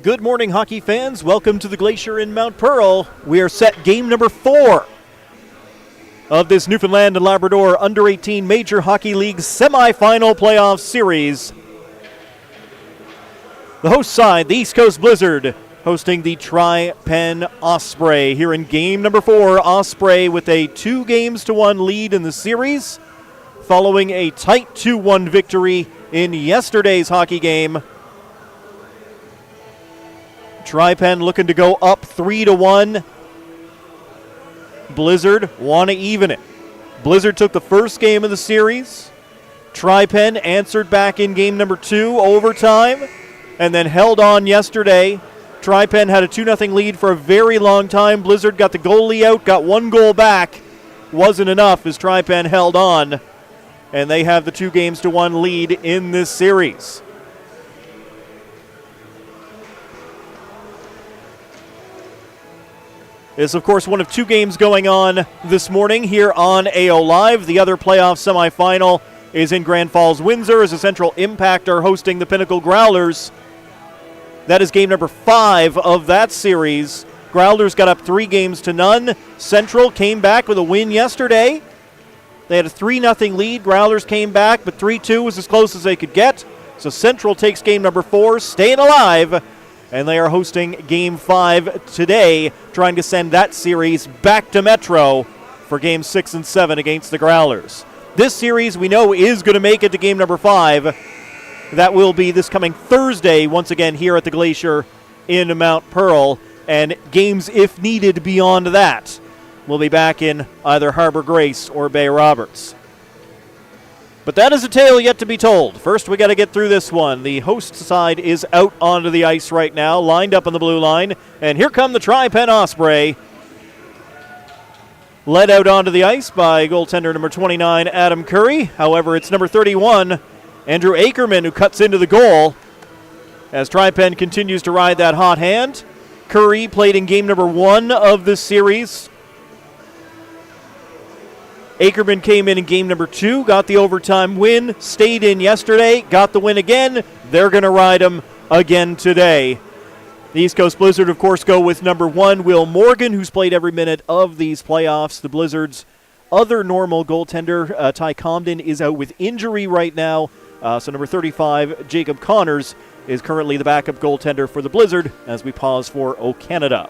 Good morning, hockey fans. Welcome to the Glacier in Mount Pearl. We are set game number 4 of this Newfoundland and Labrador Under-18 Major Hockey League semifinal playoff series. The host side, the East Coast Blizzard, hosting the Tri-Pen Osprey. Here in game number 4, Osprey with a 2-1 lead in the series, following a tight 2-1 victory in yesterday's hockey game. Tri-Pen looking to go up 3-1. Blizzard want to even it. Blizzard took the first game of the series. Tri-Pen answered back in game number 2, overtime, and then held on yesterday. Tri-Pen had a 2-0 lead for a very long time. Blizzard got the goalie out, got 1 goal back. Wasn't enough as Tri-Pen held on, and they have the 2-1 lead in this series. It's, of course, one of 2 games going on this morning here on AO Live. The other playoff semifinal is in Grand Falls, Windsor, as the Central Impact are hosting the Pinnacle Growlers. That is game number 5 of that series. Growlers got up 3-0. Central came back with a win yesterday. They had a 3-0 lead. Growlers came back, but 3-2 was as close as they could get. So Central takes game number 4, staying alive. And they are hosting Game 5 today, trying to send that series back to Metro for Games 6 and 7 against the Growlers. This series we know is going to make it to Game number 5. That will be this coming Thursday, once again here at the Glacier in Mount Pearl. And games, if needed beyond that, will be back in either Harbor Grace or Bay Roberts. But that is a tale yet to be told. First, we got to get through this one. The host side is out onto the ice right now, lined up on the blue line. And here come the Tri-Pen Osprey. Led out onto the ice by goaltender number 29, Adam Curry. However, it's number 31, Andrew Ackerman, who cuts into the goal. As Tri-Pen continues to ride that hot hand. Curry played in game number 1 of this series. Ackerman came in game number 2, got the overtime win, stayed in yesterday, got the win again. They're going to ride him again today. The East Coast Blizzard, of course, go with number 1, Will Morgan, who's played every minute of these playoffs. The Blizzard's other normal goaltender, Ty Comden, is out with injury right now. So number 35, Jacob Connors, is currently the backup goaltender for the Blizzard as we pause for O Canada.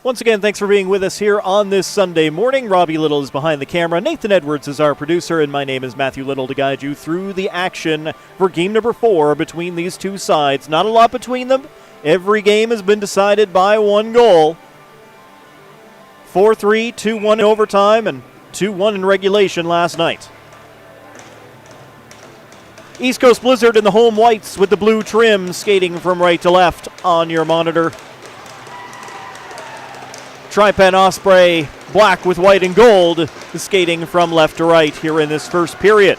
Once again, thanks for being with us here on this Sunday morning. Robbie Little is behind the camera. Nathan Edwards is our producer, and my name is Matthew Little to guide you through the action for game number 4 between these 2 sides. Not a lot between them. Every game has been decided by 1 goal. 4-3, 2-1 in overtime, and 2-1 in regulation last night. East Coast Blizzard in the home whites with the blue trim skating from right to left on your monitor. Tri-Pen Osprey, black with white and gold, skating from left to right here in this first period.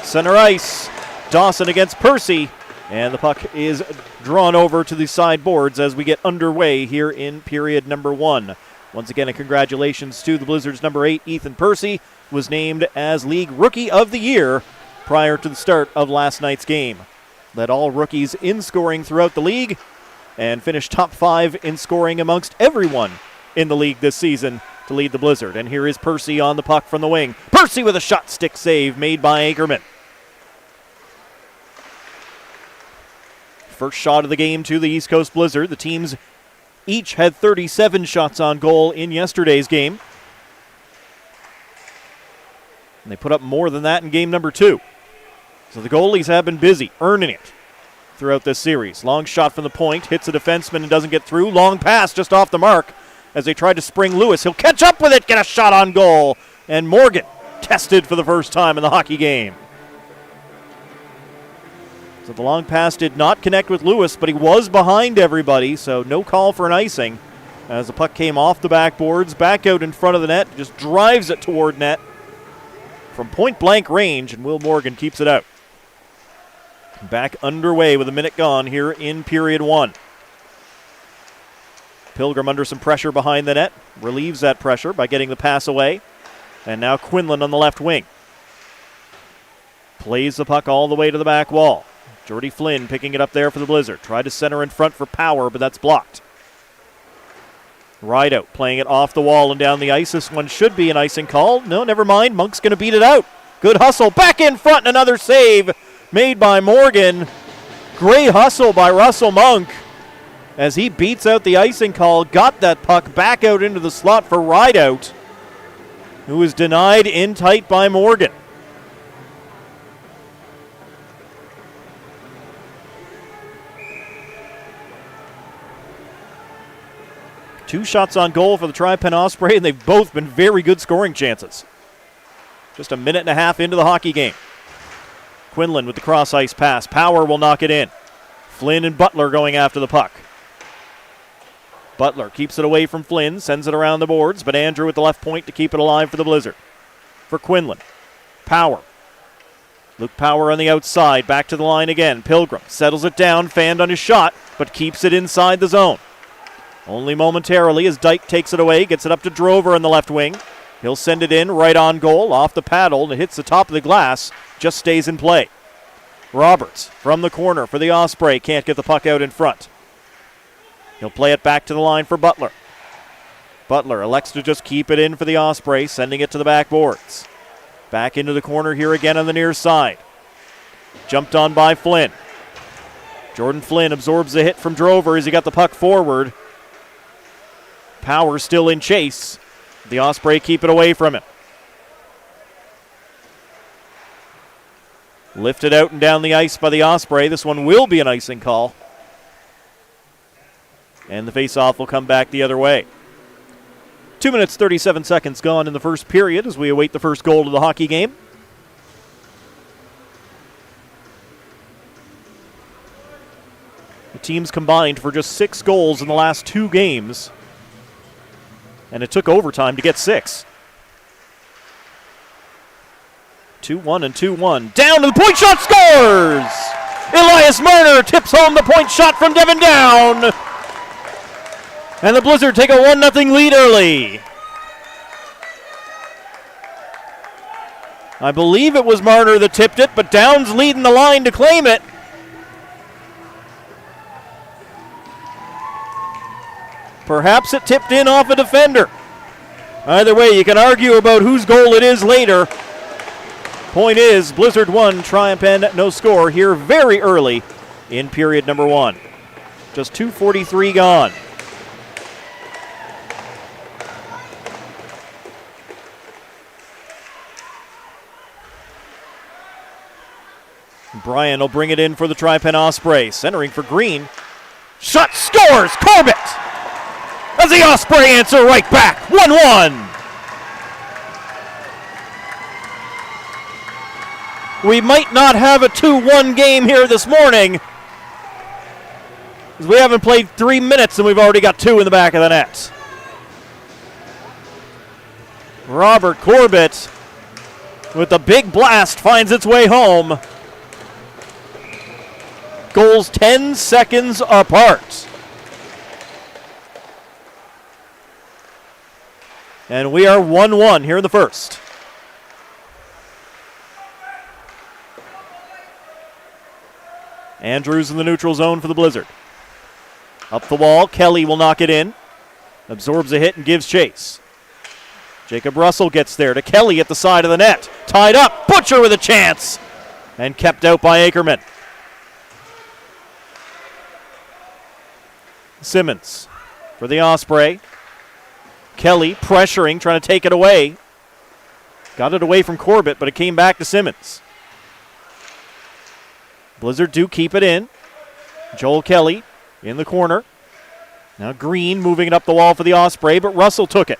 Center ice, Dawson against Percy, and the puck is drawn over to the sideboards as we get underway here in period number 1. Once again, a congratulations to the Blizzards' number 8, Ethan Percy, was named as League Rookie of the Year prior to the start of last night's game. Led all rookies in scoring throughout the league and finished top 5 in scoring amongst everyone in the league this season to lead the Blizzard. And here is Percy on the puck from the wing. Percy with a shot stick save made by Ackerman. First shot of the game to the East Coast Blizzard. The teams each had 37 shots on goal in yesterday's game. And they put up more than that in game number 2. So the goalies have been busy, earning it throughout this series. Long shot from the point, hits a defenseman and doesn't get through. Long pass just off the mark as they tried to spring Lewis. He'll catch up with it, get a shot on goal. And Morgan tested for the first time in the hockey game. So the long pass did not connect with Lewis, but he was behind everybody, so no call for an icing. As the puck came off the backboards, back out in front of the net, just drives it toward net from point-blank range, and Will Morgan keeps it out. Back underway with a minute gone here in period 1. Pilgrim under some pressure behind the net, relieves that pressure by getting the pass away. And now Quinlan on the left wing. Plays the puck all the way to the back wall. Jordy Flynn picking it up there for the Blizzard. Tried to center in front for power, but that's blocked. Rideout playing it off the wall and down the ice. This one should be an icing call. No, never mind. Monk's going to beat it out. Good hustle. Back in front and another save made by Morgan. Great hustle by Russell Monk as he beats out the icing call. Got that puck back out into the slot for Rideout, who was denied in tight by Morgan. Two shots on goal for the Tri-Pen Osprey, and they've both been very good scoring chances. Just a minute and a half into the hockey game. Quinlan with the cross-ice pass. Power will knock it in. Flynn and Butler going after the puck. Butler keeps it away from Flynn, sends it around the boards, but Andrew at the left point to keep it alive for the Blizzard. For Quinlan. Power. Luke Power on the outside, back to the line again. Pilgrim settles it down, fanned on his shot, but keeps it inside the zone. Only momentarily as Dyke takes it away, gets it up to Drover on the left wing. He'll send it in, right on goal, off the paddle, and it hits the top of the glass, just stays in play. Roberts from the corner for the Osprey, can't get the puck out in front. He'll play it back to the line for Butler. Butler elects to just keep it in for the Osprey, sending it to the backboards. Back into the corner here again on the near side. Jumped on by Flynn. Jordan Flynn absorbs the hit from Drover as he got the puck forward. Power still in chase. The Osprey keep it away from him. Lifted out and down the ice by the Osprey. This one will be an icing call. And the face-off will come back the other way. 2 minutes, 37 seconds gone in the first period as we await the first goal of the hockey game. The teams combined for just 6 goals in the last 2 games. And it took overtime to get 6. 2-1 and 2-1. Down to the point shot, scores! Elias Marner tips home the point shot from Devin Down. And the Blizzard take a 1-0 lead early. I believe it was Marner that tipped it, but Down's leading the line to claim it. Perhaps it tipped in off a defender. Either way, you can argue about whose goal it is later. Point is, Blizzard 1, Tri-Pen no score here very early in period number 1. Just 2:43 gone. Bryan will bring it in for the Tri-Pen Osprey. Centering for Green. Shot, scores! Corbett! As the Osprey answer right back. 1-1. We might not have a 2-1 game here this morning, as we haven't played 3 minutes and we've already got 2 in the back of the net. Robert Corbett with the big blast finds its way home. Goals 10 seconds apart. And we are 1-1 here in the first. Andrews in the neutral zone for the Blizzard. Up the wall, Kelly will knock it in. Absorbs a hit and gives chase. Jacob Russell gets there to Kelly at the side of the net. Tied up, Butcher with a chance. And kept out by Ackerman. Simmons for the Osprey. Kelly pressuring, trying to take it away. Got it away from Corbett, but it came back to Simmons. Blizzard do keep it in. Joel Kelly in the corner. Now Green moving it up the wall for the Osprey, but Russell took it.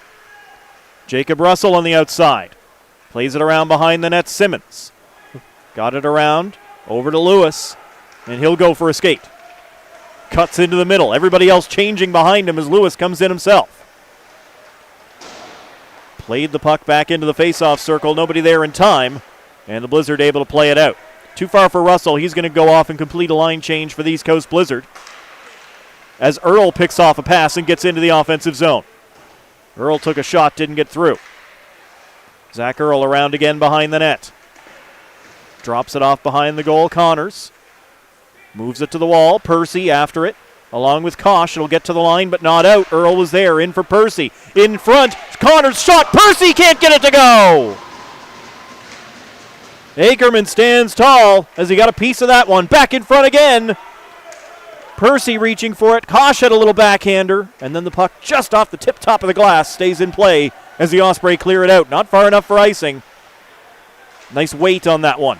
Jacob Russell on the outside. Plays it around behind the net, Simmons. Got it around, over to Lewis, and he'll go for a skate. Cuts into the middle. Everybody else changing behind him as Lewis comes in himself. Played the puck back into the faceoff circle. Nobody there in time, and the Blizzard able to play it out. Too far for Russell. He's going to go off and complete a line change for the East Coast Blizzard as Earl picks off a pass and gets into the offensive zone. Earl took a shot, didn't get through. Zach Earl around again behind the net. Drops it off behind the goal. Connors moves it to the wall. Percy after it, along with Kosh. It'll get to the line, but not out. Earl was there, in for Percy. In front, Connors shot. Percy can't get it to go. Ackerman stands tall as he got a piece of that one. Back in front again. Percy reaching for it. Kosh had a little backhander, and then the puck just off the tip top of the glass stays in play as the Osprey clear it out. Not far enough for icing. Nice weight on that one.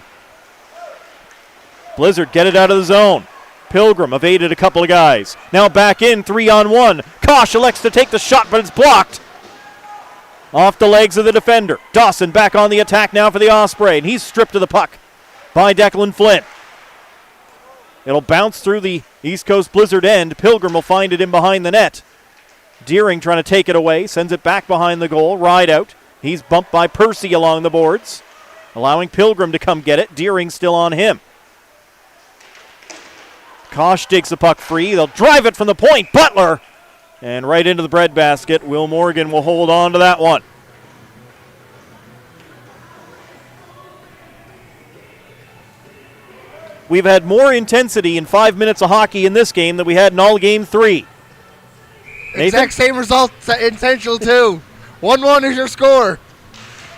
Blizzard get it out of the zone. Pilgrim evaded a couple of guys. Now back in, 3-on-1. Kosh elects to take the shot, but it's blocked. Off the legs of the defender. Dawson back on the attack now for the Osprey, and he's stripped of the puck by Declan Flynn. It'll bounce through the East Coast Blizzard end. Pilgrim will find it in behind the net. Deering trying to take it away, sends it back behind the goal. Ride out. He's bumped by Percy along the boards, allowing Pilgrim to come get it. Deering still on him. Kosh digs the puck free. They'll drive it from the point. Butler. And right into the breadbasket. Will Morgan will hold on to that one. We've had more intensity in 5 minutes of hockey in this game than we had in all game 3. Nathan? Exact same result in Central, too. 1-1 is your score.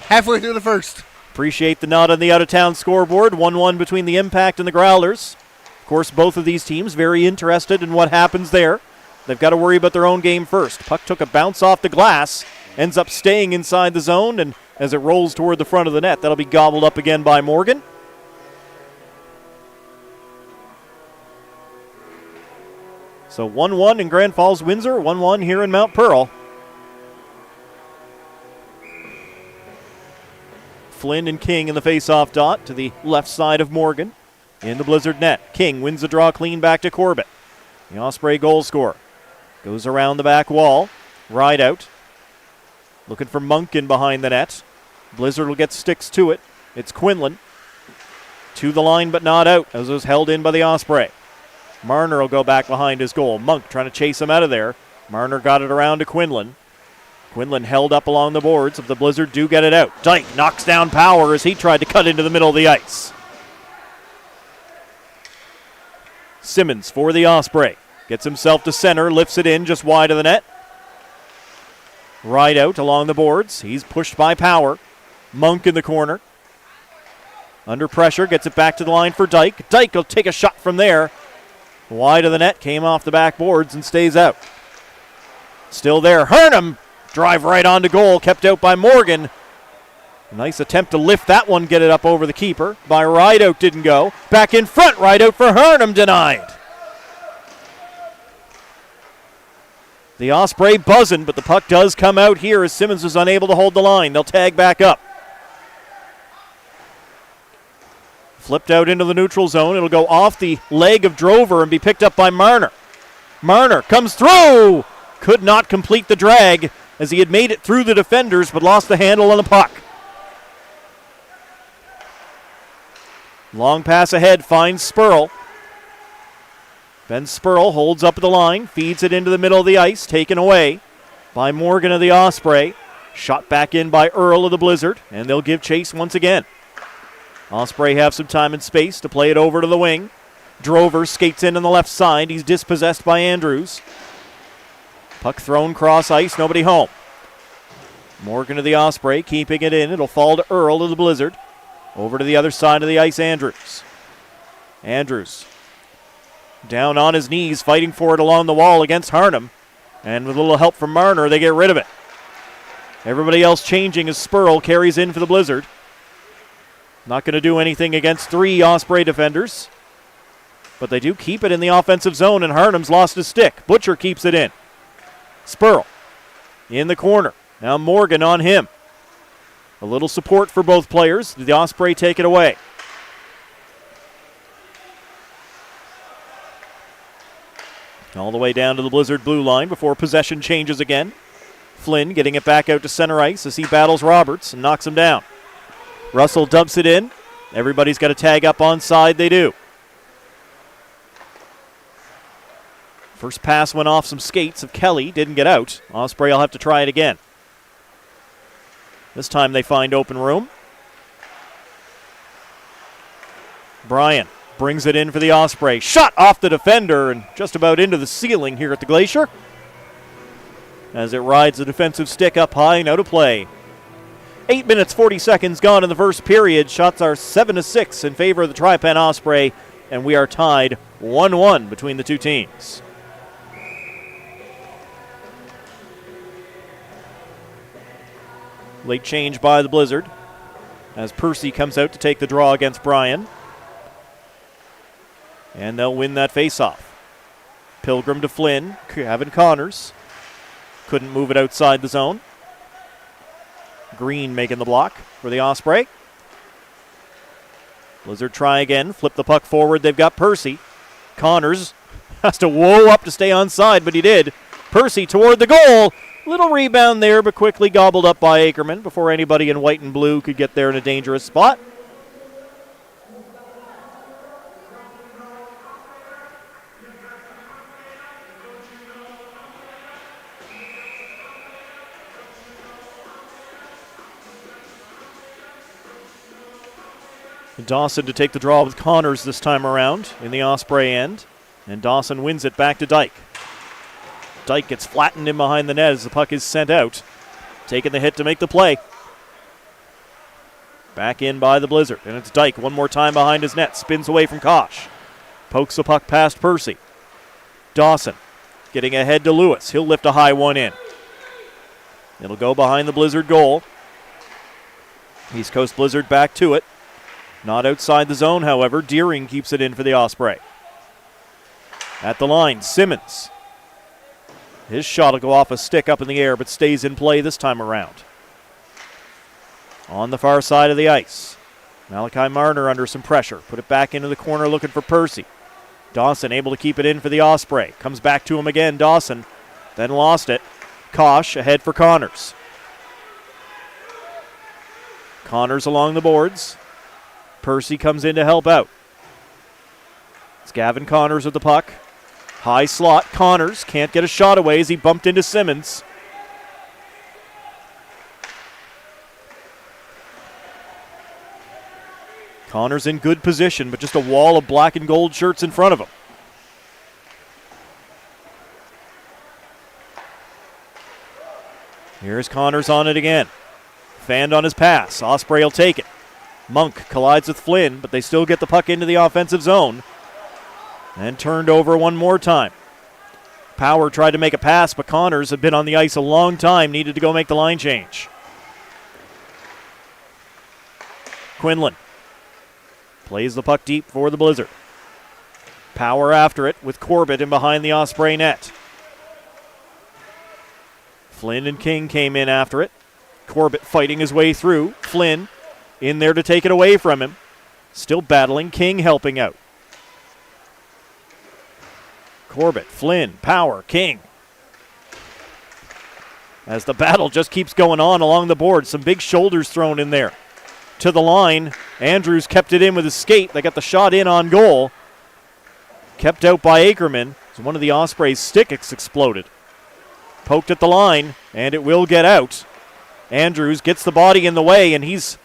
Halfway through the first. Appreciate the nod on the out-of-town scoreboard. 1-1 between the Impact and the Growlers. Of course, both of these teams very interested in what happens there. They've got to worry about their own game first. Puck took a bounce off the glass, ends up staying inside the zone, and as it rolls toward the front of the net, that'll be gobbled up again by Morgan. So 1-1 in Grand Falls, Windsor, 1-1 here in Mount Pearl. Flynn and King in the face-off dot to the left side of Morgan in the Blizzard net. King wins the draw clean back to Corbett. The Osprey goal scorer goes around the back wall. Ride out. Looking for Munkin behind the net. Blizzard will get sticks to it. It's Quinlan. To the line but not out as it was held in by the Osprey. Marner will go back behind his goal. Monk trying to chase him out of there. Marner got it around to Quinlan. Quinlan held up along the boards. If the Blizzard do get it out, Dyke knocks down Power as he tried to cut into the middle of the ice. Simmons for the Osprey. Gets himself to center, lifts it in just wide of the net. Ride out along the boards. He's pushed by Power. Monk in the corner. Under pressure, gets it back to the line for Dyke. Dyke will take a shot from there. Wide of the net, came off the backboards and stays out. Still there, Hurnham. Drive right onto goal, kept out by Morgan. A nice attempt to lift that one, get it up over the keeper. By Rideout, didn't go. Back in front, Rideout for Hurnham, denied. The Osprey buzzing, but the puck does come out here as Simmons was unable to hold the line. They'll tag back up. Flipped out into the neutral zone. It'll go off the leg of Drover and be picked up by Marner. Marner comes through. Could not complete the drag as he had made it through the defenders but lost the handle on the puck. Long pass ahead, finds Spurl. Ben Spurl holds up the line, feeds it into the middle of the ice, taken away by Morgan of the Osprey. Shot back in by Earl of the Blizzard, and they'll give chase once again. Osprey have some time and space to play it over to the wing. Drover skates in on the left side. He's dispossessed by Andrews. Puck thrown cross ice, nobody home. Morgan to the Osprey, keeping it in. It'll fall to Earl of the Blizzard. Over to the other side of the ice, Andrews. Andrews down on his knees, fighting for it along the wall against Harnham. And with a little help from Marner, they get rid of it. Everybody else changing as Spurl carries in for the Blizzard. Not going to do anything against 3 Osprey defenders. But they do keep it in the offensive zone, and Harnham's lost his stick. Butcher keeps it in. Spurl in the corner. Now Morgan on him. A little support for both players. The Osprey take it away. All the way down to the Blizzard blue line before possession changes again. Flynn getting it back out to center ice as he battles Roberts and knocks him down. Russell dumps it in. Everybody's got a tag up onside. They do. First pass went off some skates of Kelly. Didn't get out. Osprey will have to try it again. This time they find open room. Bryan brings it in for the Osprey. Shot off the defender and just about into the ceiling here at the Glacier. As it rides the defensive stick up high, now to play. 8 minutes, 40 seconds gone in the first period. Shots are 7-6 in favor of the Tri-Pen Osprey, and we are tied 1-1 between the two teams. Late change by the Blizzard as Percy comes out to take the draw against Bryan. And they'll win that faceoff. Pilgrim to Flynn, Kevin Connors. Couldn't move it outside the zone. Green making the block for the Osprey. Blizzard try again, flip the puck forward. They've got Percy. Connors has to whoa up to stay onside, but he did. Percy toward the goal. Little rebound there, but quickly gobbled up by Ackerman before anybody in white and blue could get there in a dangerous spot. Dawson to take the draw with Connors this time around in the Osprey end. And Dawson wins it back to Dyke. Dyke gets flattened in behind the net as the puck is sent out. Taking the hit to make the play. Back in by the Blizzard. And it's Dyke one more time behind his net. Spins away from Kosh. Pokes the puck past Percy. Dawson getting ahead to Lewis. He'll lift a high one in. It'll go behind the Blizzard goal. East Coast Blizzard back to it. Not outside the zone, however. Deering keeps it in for the Osprey. At the line, Simmons. His shot will go off a stick up in the air, but stays in play this time around. On the far side of the ice. Malachi Marner under some pressure. Put it back into the corner looking for Percy. Dawson able to keep it in for the Osprey. Comes back to him again, Dawson. Then lost it. Kosh ahead for Connors. Connors along the boards. Percy comes in to help out. It's Gavin Connors with the puck. High slot. Connors can't get a shot away as he bumped into Simmons. Connors in good position, but just a wall of black and gold shirts in front of him. Here's Connors on it again. Fanned on his pass. Osprey will take it. Monk collides with Flynn, but they still get the puck into the offensive zone. And turned over one more time. Power tried to make a pass, but Connors had been on the ice a long time, needed to go make the line change. Quinlan plays the puck deep for the Blizzard. Power after it with Corbett in behind the Osprey net. Flynn and King came in after it. Corbett fighting his way through. Flynn in there to take it away from him. Still battling. King helping out. Corbett, Flynn, Power, King. As the battle just keeps going on along the board. Some big shoulders thrown in there. To the line. Andrews kept it in with his skate. They got the shot in on goal. Kept out by Ackerman. So one of the Osprey's sticks exploded. Poked at the line, and it will get out. Andrews gets the body in the way, and he's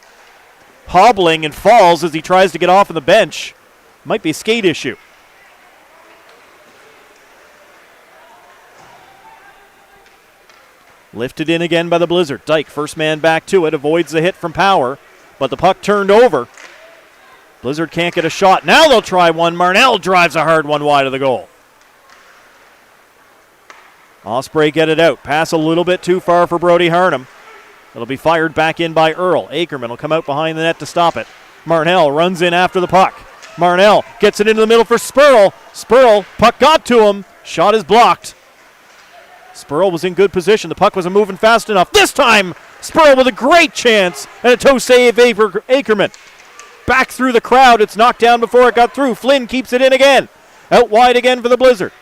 hobbling and falls as he tries to get off on the bench. Might be a skate issue. Lifted in again by the Blizzard. Dyke, first man back to it, avoids the hit from Power, but the puck turned over. Blizzard can't get a shot. Now they'll try one. Marnell drives a hard one wide of the goal. Osprey get it out. Pass a little bit too far for Brody Harnham. It'll be fired back in by Earl. Ackerman will come out behind the net to stop it. Marnell runs in after the puck. Marnell gets it into the middle for Spurl. Spurl, puck got to him. Shot is blocked. Spurl was in good position. The puck wasn't moving fast enough. This time, Spurl with a great chance and a toe save Ackerman. Back through the crowd. It's knocked down before it got through. Flynn keeps it in again. Out wide again for the Blizzard.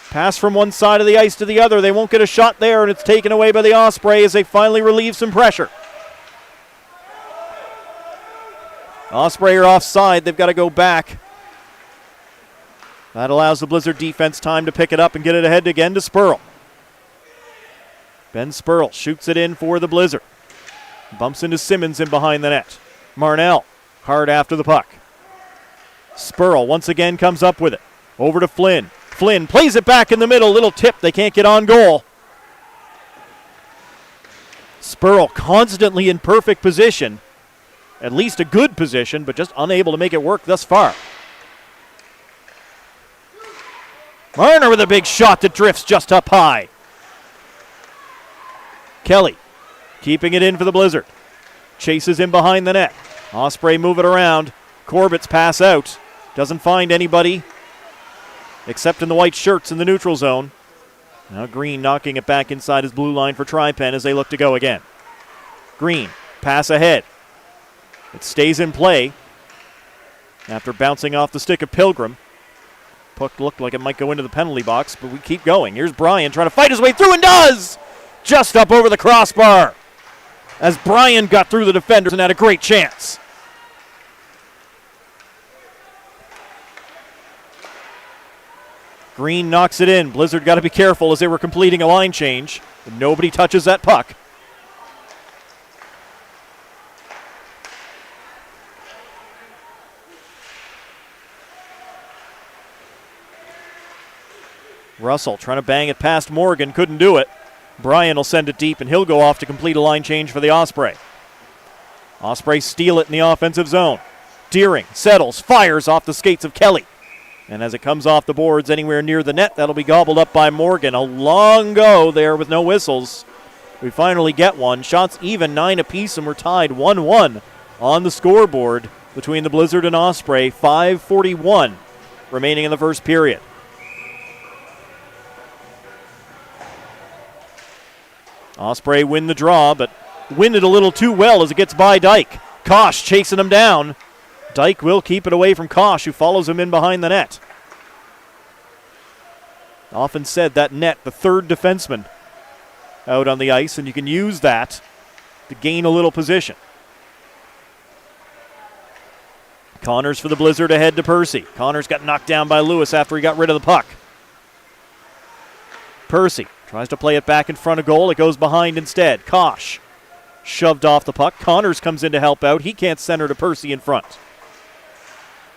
Pass from one side of the ice to the other. They won't get a shot there, and it's taken away by the Osprey as they finally relieve some pressure. Osprey are offside. They've got to go back. That allows the Blizzard defense time to pick it up and get it ahead again to Spurl. Ben Spurl shoots it in for the Blizzard. Bumps into Simmons in behind the net. Marnell hard after the puck. Spurl once again comes up with it. Over to Flynn. Flynn plays it back in the middle. Little tip. They can't get on goal. Spurl constantly in perfect position. At least a good position, but just unable to make it work thus far. Marner with a big shot that drifts just up high. Kelly keeping it in for the Blizzard. Chases in behind the net. Osprey move it around. Corbett's pass out. Doesn't find anybody except in the white shirts in the neutral zone. Now Green knocking it back inside his blue line for Tri-Pen as they look to go again. Green, pass ahead. It stays in play after bouncing off the stick of Pilgrim. Puck looked like it might go into the penalty box, but we keep going. Here's Bryan trying to fight his way through and does! Just up over the crossbar as Bryan got through the defenders and had a great chance. Green knocks it in. Blizzard got to be careful as they were completing a line change. Nobody touches that puck. Russell trying to bang it past Morgan, couldn't do it. Bryan will send it deep, and he'll go off to complete a line change for the Osprey. Osprey steal it in the offensive zone. Deering settles, fires off the skates of Kelly. And as it comes off the boards anywhere near the net, that'll be gobbled up by Morgan. A long go there with no whistles. We finally get one. Shots even 9 apiece, and we're tied 1-1 on the scoreboard between the Blizzard and Osprey. 5:41 remaining in the first period. Osprey win the draw, but win it a little too well as it gets by Dyke. Kosh chasing him down. Dyke will keep it away from Kosh, who follows him in behind the net. Often said that net, the third defenseman out on the ice, and you can use that to gain a little position. Connors for the Blizzard ahead to Percy. Connors got knocked down by Lewis after he got rid of the puck. Percy tries to play it back in front of goal. It goes behind instead. Kosh shoved off the puck. Connors comes in to help out. He can't center to Percy in front.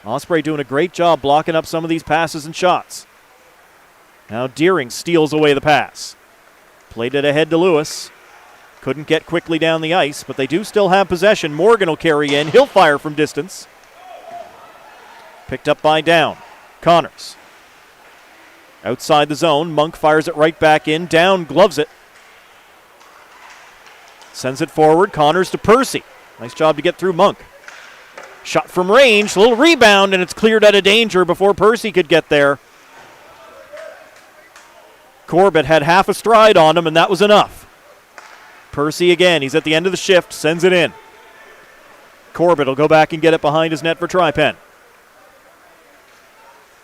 Osprey doing a great job blocking up some of these passes and shots. Now Deering steals away the pass. Played it ahead to Lewis. Couldn't get quickly down the ice, but they do still have possession. Morgan will carry in. He'll fire from distance. Picked up by Down. Connors. Outside the zone, Monk fires it right back in. Down gloves it. Sends it forward. Connors to Percy. Nice job to get through Monk. Shot from range, a little rebound, and it's cleared out of danger before Percy could get there. Corbett had half a stride on him, and that was enough. Percy again, he's at the end of the shift, sends it in. Corbett will go back and get it behind his net for Tri-Pen.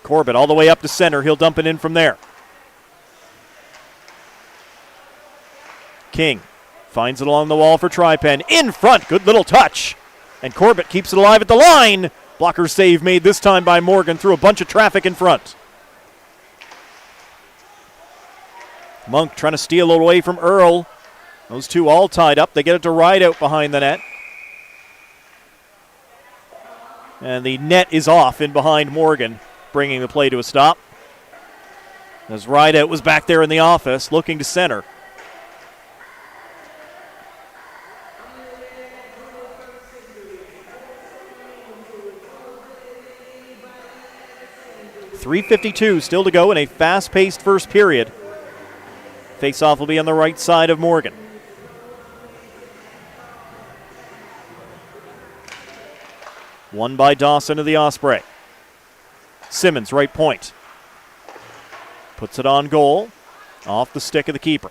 Corbett all the way up to center. He'll dump it in from there. King finds it along the wall for Tri-Pen. In front. Good little touch. And Corbett keeps it alive at the line. Blocker save made this time by Morgan through a bunch of traffic in front. Monk trying to steal it away from Earl. Those two all tied up. They get it to Rideout behind the net. And the net is off in behind Morgan, bringing the play to a stop. As Rideout was back there in the office looking to center. 3:52 still to go in a fast-paced first period. Face-off will be on the right side of Morgan. Won by Dawson of the Osprey. Simmons, right point. Puts it on goal. Off the stick of the keeper.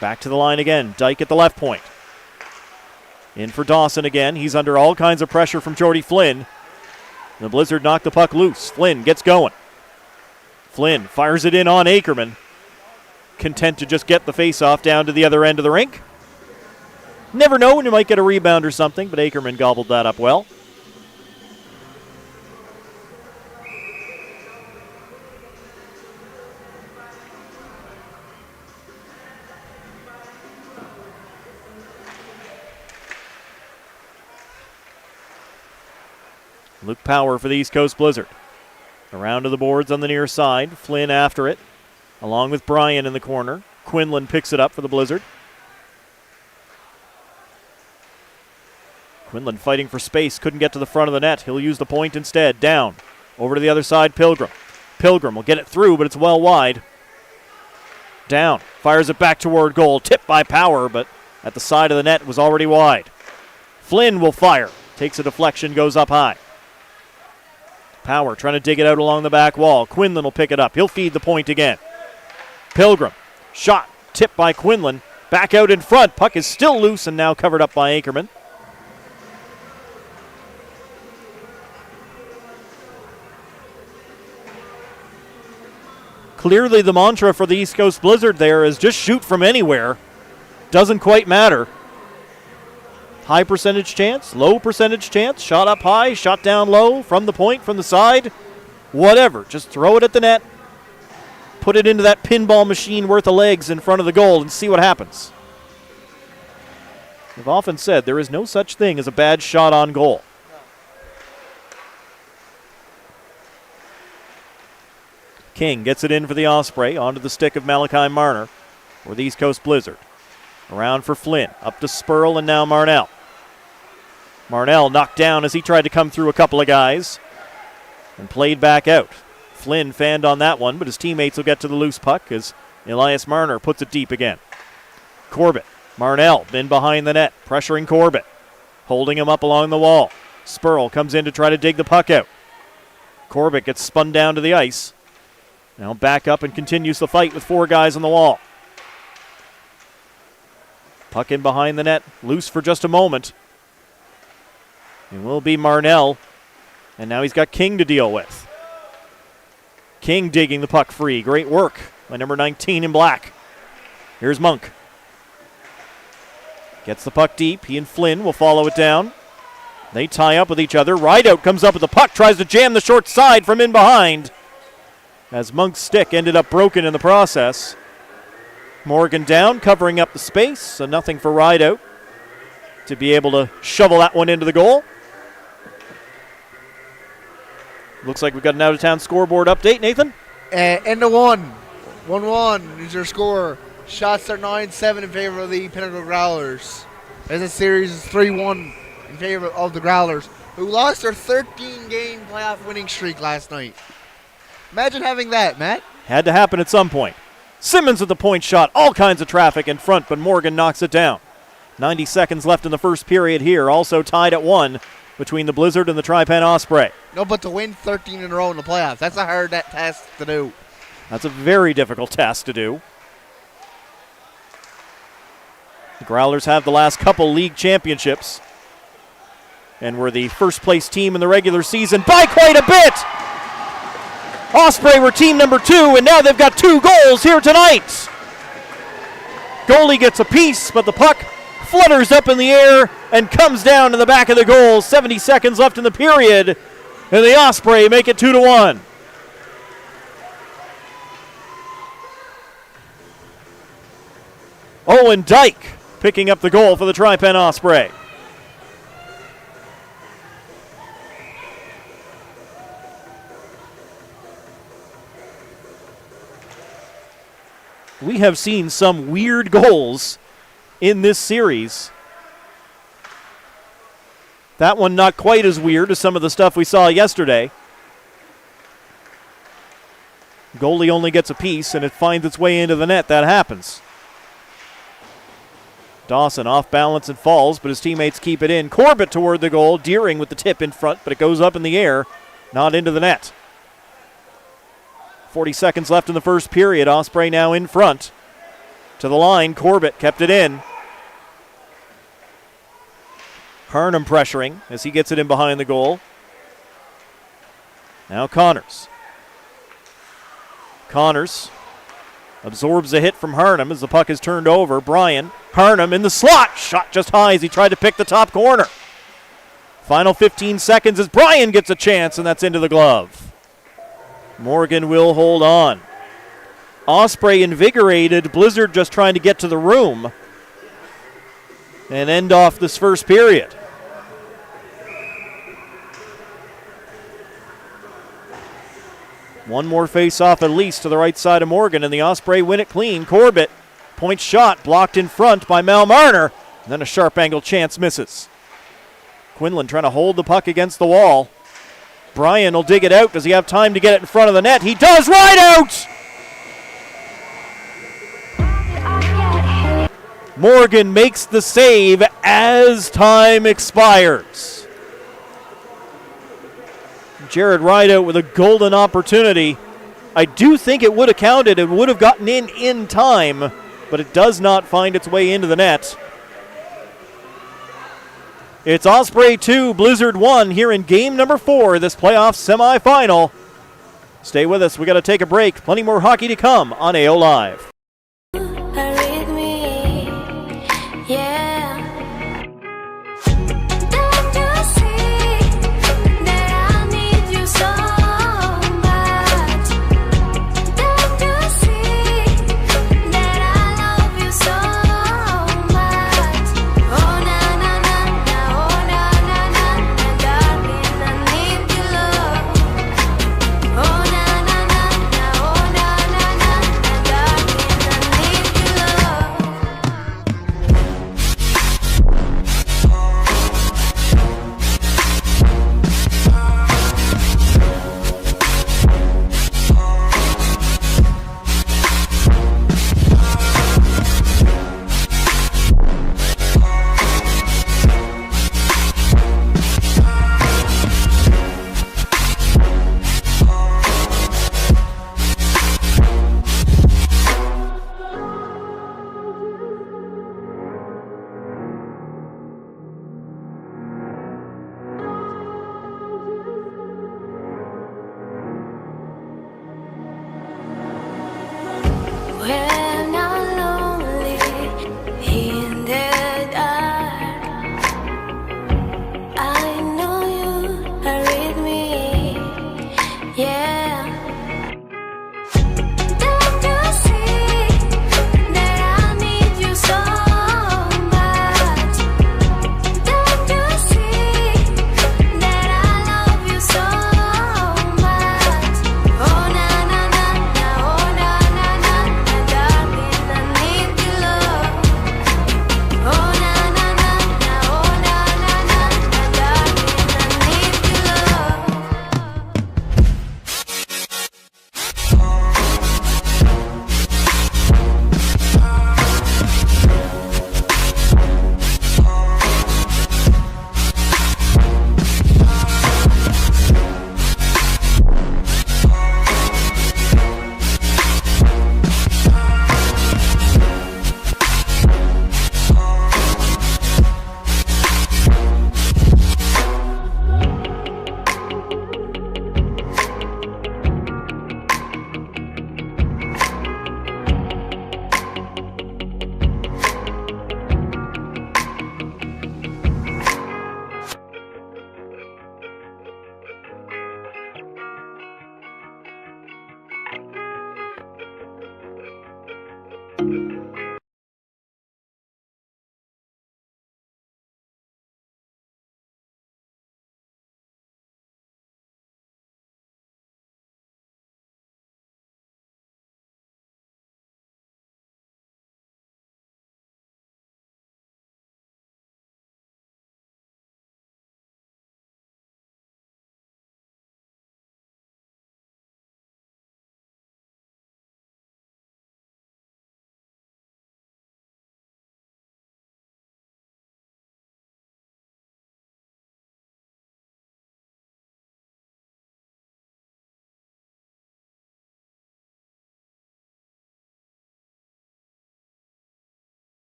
Back to the line again. Dyke at the left point. In for Dawson again. He's under all kinds of pressure from Jordy Flynn. The Blizzard knocked the puck loose. Flynn gets going. Flynn fires it in on Ackerman. Content to just get the face-off down to the other end of the rink. Never know when you might get a rebound or something, but Ackerman gobbled that up well. Luke Power for the East Coast Blizzard. Around to the boards on the near side. Flynn after it, along with Bryan in the corner. Quinlan picks it up for the Blizzard. Quinlan fighting for space, couldn't get to the front of the net. He'll use the point instead. Down. Over to the other side, Pilgrim. Pilgrim will get it through, but it's well wide. Down. Fires it back toward goal. Tipped by Power, but at the side of the net was already wide. Flynn will fire. Takes a deflection, goes up high. Power trying to dig it out along the back wall. Quinlan will pick it up. He'll feed the point again. Pilgrim. Shot. Tipped by Quinlan. Back out in front. Puck is still loose and now covered up by Ackerman. Clearly the mantra for the East Coast Blizzard there is just shoot from anywhere. Doesn't quite matter. High percentage chance, low percentage chance, shot up high, shot down low, from the point, from the side, whatever. Just throw it at the net, put it into that pinball machine worth of legs in front of the goal and see what happens. I've often said there is no such thing as a bad shot on goal. King gets it in for the Osprey, onto the stick of Malachi Marner for the East Coast Blizzard. Around for Flynn, up to Spurl and now Marnell. Marnell knocked down as he tried to come through a couple of guys and played back out. Flynn fanned on that one, but his teammates will get to the loose puck as Elias Marner puts it deep again. Corbett, Marnell, in behind the net, pressuring Corbett, holding him up along the wall. Spurl comes in to try to dig the puck out. Corbett gets spun down to the ice. Now back up and continues the fight with four guys on the wall. Puck in behind the net, loose for just a moment. It will be Marnell, and now he's got King to deal with. King digging the puck free. Great work by number 19 in black. Here's Monk. Gets the puck deep. He and Flynn will follow it down. They tie up with each other. Rideout comes up with the puck, tries to jam the short side from in behind, as Monk's stick ended up broken in the process. Morgan down, covering up the space, so nothing for Rideout to be able to shovel that one into the goal. Looks like we've got an out-of-town scoreboard update, Nathan. End of 1-1 is your score. Shots are 9-7 in favor of the Pinnacle Growlers. As the series is 3-1 in favor of the Growlers, who lost their 13-game playoff winning streak last night. Imagine having that, Matt. Had to happen at some point. Simmons with the point shot. All kinds of traffic in front, but Morgan knocks it down. 90 seconds left in the first period here. Also tied at 1 between the Blizzard and the Tri-Pen Osprey. No, but to win 13 in a row in the playoffs, that's a hard task to do. That's a very difficult task to do. The Growlers have the last couple league championships and were the first place team in the regular season by quite a bit. Osprey were team number 2, and now they've got 2 goals here tonight. Goalie gets a piece, but the puck flutters up in the air and comes down in the back of the goal. 70 seconds left in the period, and the Osprey make it 2-1. Owen Dyke picking up the goal for the Tri-Pen Osprey. We have seen some weird goals in this series. That one not quite as weird as some of the stuff we saw yesterday. Goalie only gets a piece, and it finds its way into the net. That happens. Dawson off balance and falls, but his teammates keep it in. Corbett toward the goal. Deering with the tip in front, but it goes up in the air, not into the net. 40 seconds left in the first period. Osprey now in front. To the line, Corbett kept it in. Harnum pressuring as he gets it in behind the goal. Now Connors. Connors absorbs a hit from Harnum as the puck is turned over. Bryan, Harnum in the slot. Shot just high as he tried to pick the top corner. Final 15 seconds as Bryan gets a chance, and that's into the glove. Morgan will hold on. Osprey invigorated. Blizzard just trying to get to the room and end off this first period. One more face-off at least to the right side of Morgan, and the Osprey win it clean. Corbett, point shot, blocked in front by Mal Marner, and then a sharp angle chance misses. Quinlan trying to hold the puck against the wall. Bryan will dig it out. Does he have time to get it in front of the net? He does, right out! Morgan makes the save as time expires. Jared Rideout with a golden opportunity. I do think it would have counted. It would have gotten in time, but it does not find its way into the net. It's Osprey 2, Blizzard 1 here in game number 4 of this playoff semifinal. Stay with us. We got to take a break. Plenty more hockey to come on AO Live.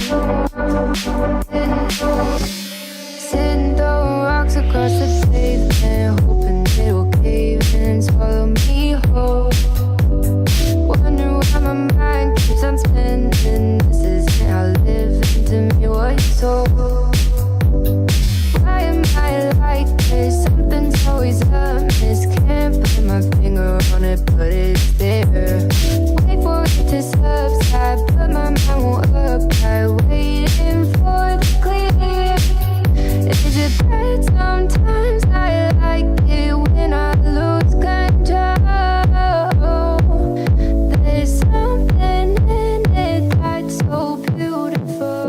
Sitting throwing rocks across the pavement, hoping it'll cave and swallow me whole. Wondering why my mind keeps on spinning. This isn't how living to me was told. Why am I like this? Something's always amiss. Can't put my finger on it, but it's there. Wait for it to subside, but my mind won't apply. Waiting for the clear. Is it bad sometimes? I like it when I lose control. There's something in it that's so beautiful.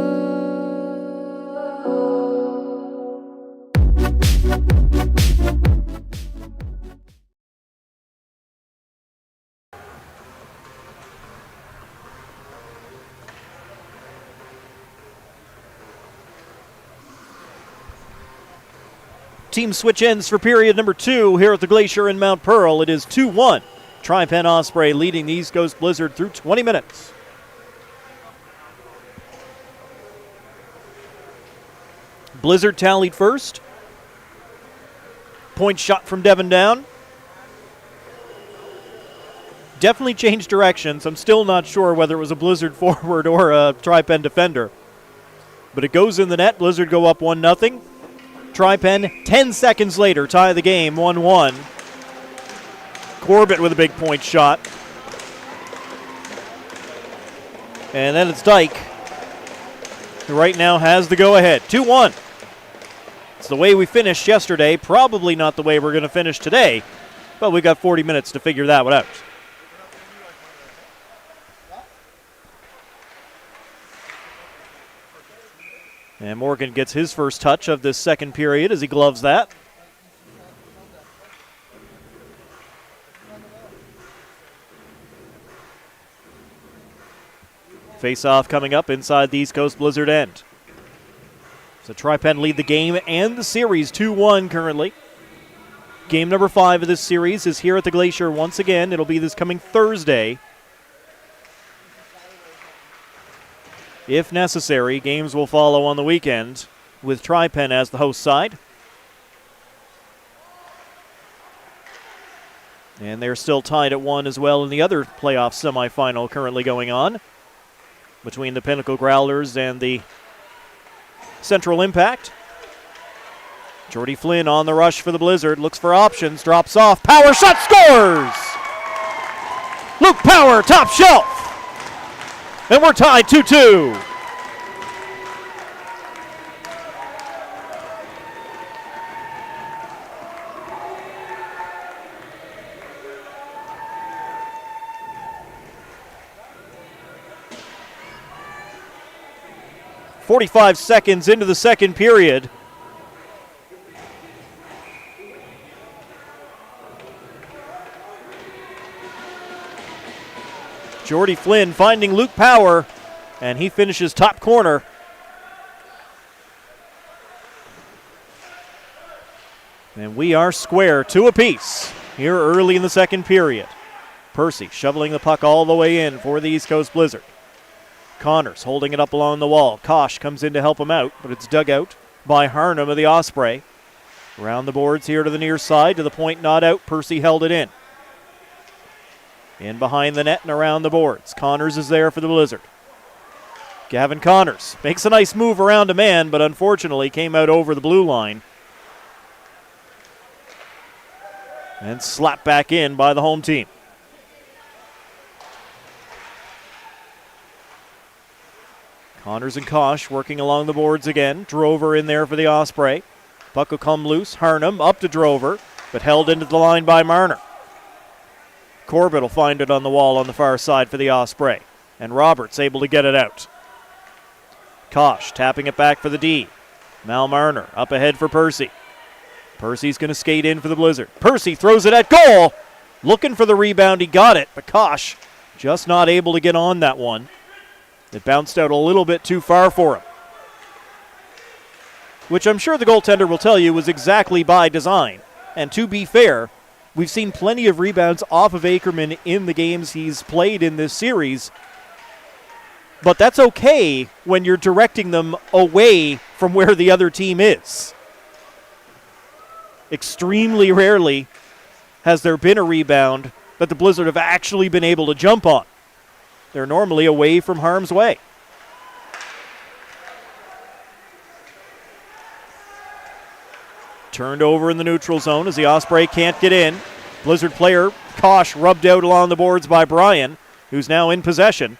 Team switch ends for period number 2 here at the Glacier in Mount Pearl. It is 2-1. Tri-Pen Osprey leading the East Coast Blizzard through 20 minutes. Blizzard tallied first. Point shot from Devin down. Definitely changed directions. I'm still not sure whether it was a Blizzard forward or a Tri-Pen defender. But it goes in the net. Blizzard go up 1-0. Tri-Pen, 10 seconds later, tie the game, 1-1. Corbett with a big point shot. And then it's Dyke, who right now has the go-ahead. 2-1. It's the way we finished yesterday. Probably not the way we're going to finish today, but we got 40 minutes to figure that one out. And Morgan gets his first touch of this second period as he gloves that. Face-off coming up inside the East Coast Blizzard end. So Tri-Pen lead the game and the series 2-1 currently. Game number 5 of this series is here at the Glacier once again. It'll be this coming Thursday. If necessary, games will follow on the weekend with Tri-Pen as the host side. And they're still tied at 1 as well in the other playoff semifinal currently going on between the Pinnacle Growlers and the Central Impact. Jordy Flynn on the rush for the Blizzard, looks for options, drops off, power shot, scores! Luke Power, top shelf! And we're tied 2-2. .45 seconds into the second period. Jordy Flynn finding Luke Power, and he finishes top corner. And we are square, 2 apiece here early in the second period. Percy shoveling the puck all the way in for the East Coast Blizzard. Connors holding it up along the wall. Kosh comes in to help him out, but it's dug out by Harnum of the Osprey. Around the boards here to the near side, to the point not out. Percy held it in. In behind the net and around the boards. Connors is there for the Blizzard. Gavin Connors makes a nice move around a man, but unfortunately came out over the blue line. And slapped back in by the home team. Connors and Kosh working along the boards again. Drover in there for the Osprey. Puck will come loose. Harnum up to Drover, but held into the line by Marner. Corbett will find it on the wall on the far side for the Osprey. And Roberts able to get it out. Kosh tapping it back for the D. Mal Marner up ahead for Percy. Percy's going to skate in for the Blizzard. Percy throws it at goal. Looking for the rebound. He got it, but Kosh just not able to get on that one. It bounced out a little bit too far for him. Which I'm sure the goaltender will tell you was exactly by design. And to be fair, we've seen plenty of rebounds off of Ackerman in the games he's played in this series. but that's okay when you're directing them away from where the other team is. Extremely rarely has there been a rebound that the Blizzard have actually been able to jump on. They're normally away from harm's way. Turned over in the neutral zone as the Osprey can't get in. Blizzard player Kosh rubbed out along the boards by Bryan, who's now in possession.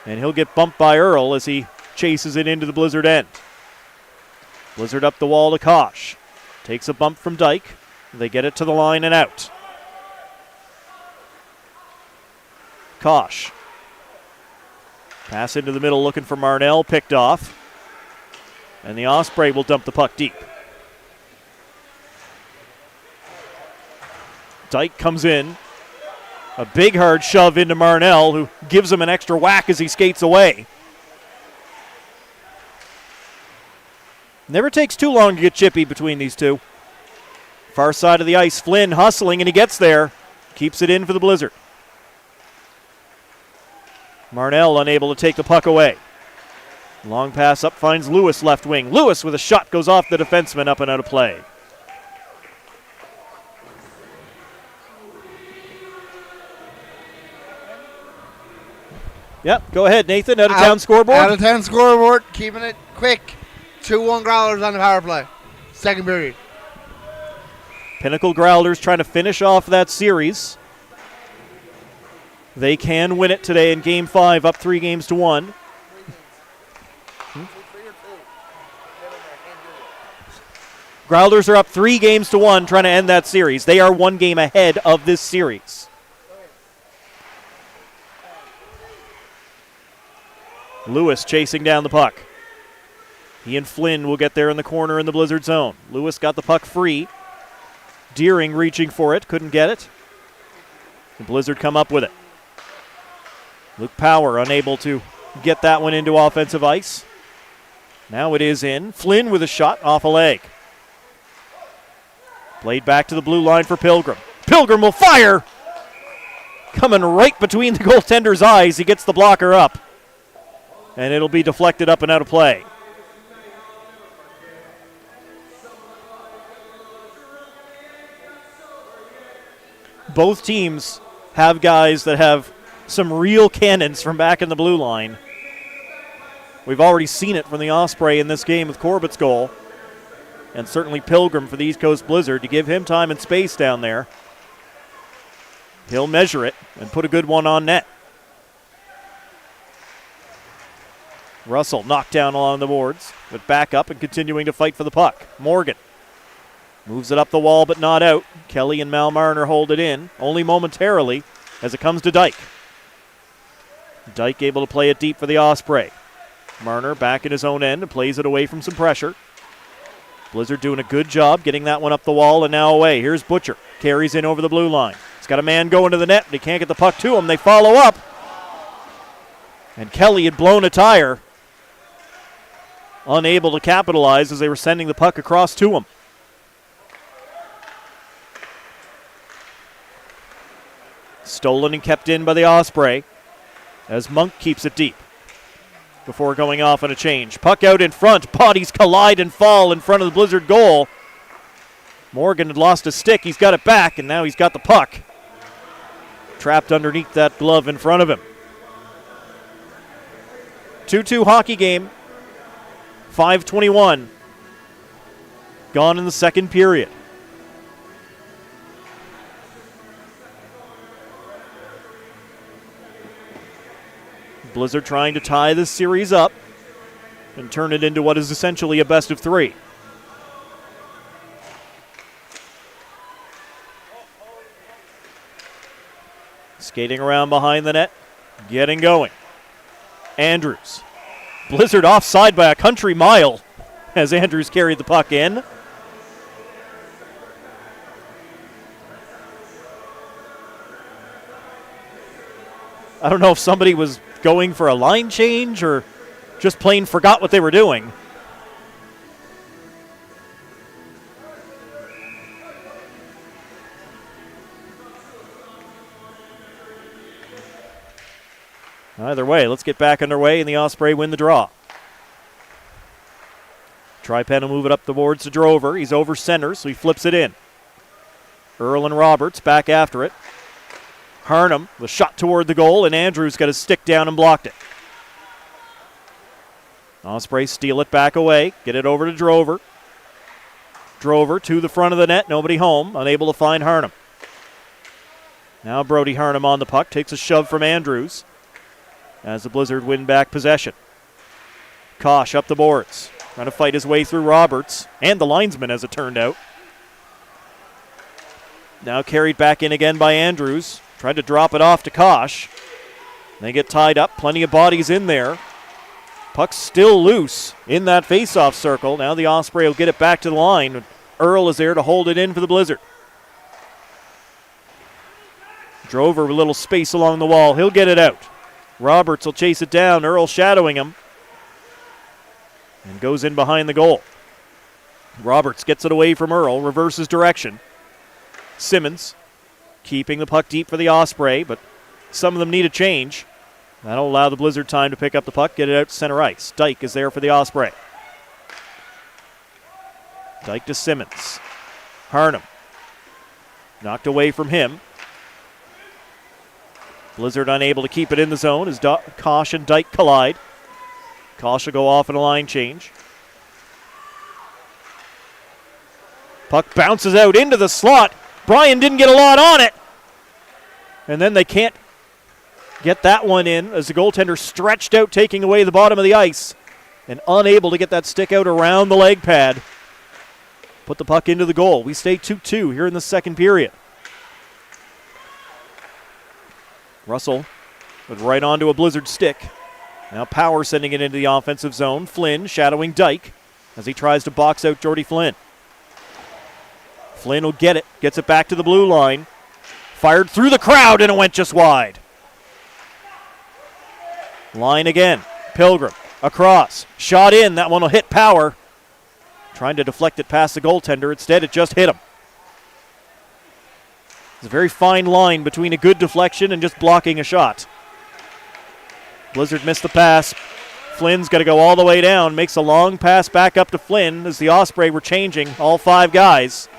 And he'll get bumped by Earl as he chases it into the Blizzard end. Blizzard up the wall to Kosh. Takes a bump from Dyke. They get it to the line and out. Kosh. Pass into the middle looking for Marnell, picked off. And the Osprey will dump the puck deep. Dyke comes in. A big hard shove into Marnell, who gives him an extra whack as he skates away. Never takes too long to get chippy between these two. Far side of the ice, Flynn hustling, and he gets there. Keeps it in for the Blizzard. Marnell unable to take the puck away. Long pass up finds Lewis left wing. Lewis with a shot goes off the defenseman up and out of play. Yep, go ahead, Nathan. Out of town scoreboard. Out of town scoreboard, keeping it quick. 2-1 Growlers on the power play. Second period. Pinnacle Growlers trying to finish off that series. They can win it today in Game 5, up 3-1. Growlers are up 3-1, trying to end that series. They are 1 game ahead of this series. Lewis chasing down the puck. He and Flynn will get there in the corner in the Blizzard zone. Lewis got the puck free. Deering reaching for it, couldn't get it. The Blizzard come up with it. Luke Power unable to get that one into offensive ice. Now it is in. Flynn with a shot off a leg. Played back to the blue line for Pilgrim. Pilgrim will fire! Coming right between the goaltender's eyes. He gets the blocker up. And it'll be deflected up and out of play. Both teams have guys that have some real cannons from back in the blue line. We've already seen it from the Osprey in this game with Corbett's goal. And certainly Pilgrim for the East Coast Blizzard to give him time and space down there. He'll measure it and put a good one on net. Russell knocked down along the boards, but back up and continuing to fight for the puck. Morgan moves it up the wall, but not out. Kelly and Mal Marner hold it in, only momentarily, as it comes to Dyke. Dyke able to play it deep for the Osprey. Marner back in his own end and plays it away from some pressure. Blizzard doing a good job getting that one up the wall and now away. Here's Butcher. Carries in over the blue line. He's got a man going to the net, but he can't get the puck to him. They follow up. And Kelly had blown a tire. Unable to capitalize as they were sending the puck across to him. Stolen and kept in by the Osprey as Monk keeps it deep before going off on a change. Puck out in front. Bodies collide and fall in front of the Blizzard goal. Morgan had lost a stick. He's got it back, and now he's got the puck trapped underneath that glove in front of him. 2-2 hockey game. 5:21 gone in the second period. Blizzard trying to tie this series up and turn it into what is essentially a best of 3. Skating around behind the net, getting going. Andrews. Blizzard offside by a country mile as Andrews carried the puck in. I don't know if somebody was going for a line change or just plain forgot what they were doing. Either way, let's get back underway, and the Osprey win the draw. Tri-Pen will move it up the boards to Drover. He's over center, so he flips it in. Earl and Roberts back after it. Harnham, the shot toward the goal, and Andrews got his stick down and blocked it. Osprey steal it back away, get it over to Drover. Drover to the front of the net, nobody home, unable to find Harnham. Now Brody Harnham on the puck, takes a shove from Andrews as the Blizzard win back possession. Kosh up the boards, trying to fight his way through Roberts, and the linesman as it turned out. Now carried back in again by Andrews, tried to drop it off to Kosh. They get tied up, plenty of bodies in there. Puck's still loose in that face-off circle. Now the Osprey will get it back to the line. Earl is there to hold it in for the Blizzard. Drover with a little space along the wall. He'll get it out. Roberts will chase it down. Earl shadowing him. And goes in behind the goal. Roberts gets it away from Earl. Reverses direction. Simmons keeping the puck deep for the Osprey, but some of them need a change. That'll allow the Blizzard time to pick up the puck, get it out to center ice. Dyke is there for the Osprey. Dyke to Simmons. Harnham. Knocked away from him. Blizzard unable to keep it in the zone as Kosh and Dyke collide. Kosh will go off in a line change. Puck bounces out into the slot. Bryan didn't get a lot on it. And then they can't get that one in as the goaltender stretched out, taking away the bottom of the ice and unable to get that stick out around the leg pad. Put the puck into the goal. We stay 2-2 here in the second period. Russell with right onto a Blizzard stick. Now Power sending it into the offensive zone. Flynn shadowing Dyke as he tries to box out Jordy Flynn. Flynn will get it, gets it back to the blue line. Fired through the crowd and it went just wide. Line again. Pilgrim across. Shot in. That one will hit Power. Trying to deflect it past the goaltender. Instead, it just hit him. It's a very fine line between a good deflection and just blocking a shot. Blizzard missed the pass. Flynn's got to go all the way down. Makes a long pass back up to Flynn as the Osprey were changing all five guys.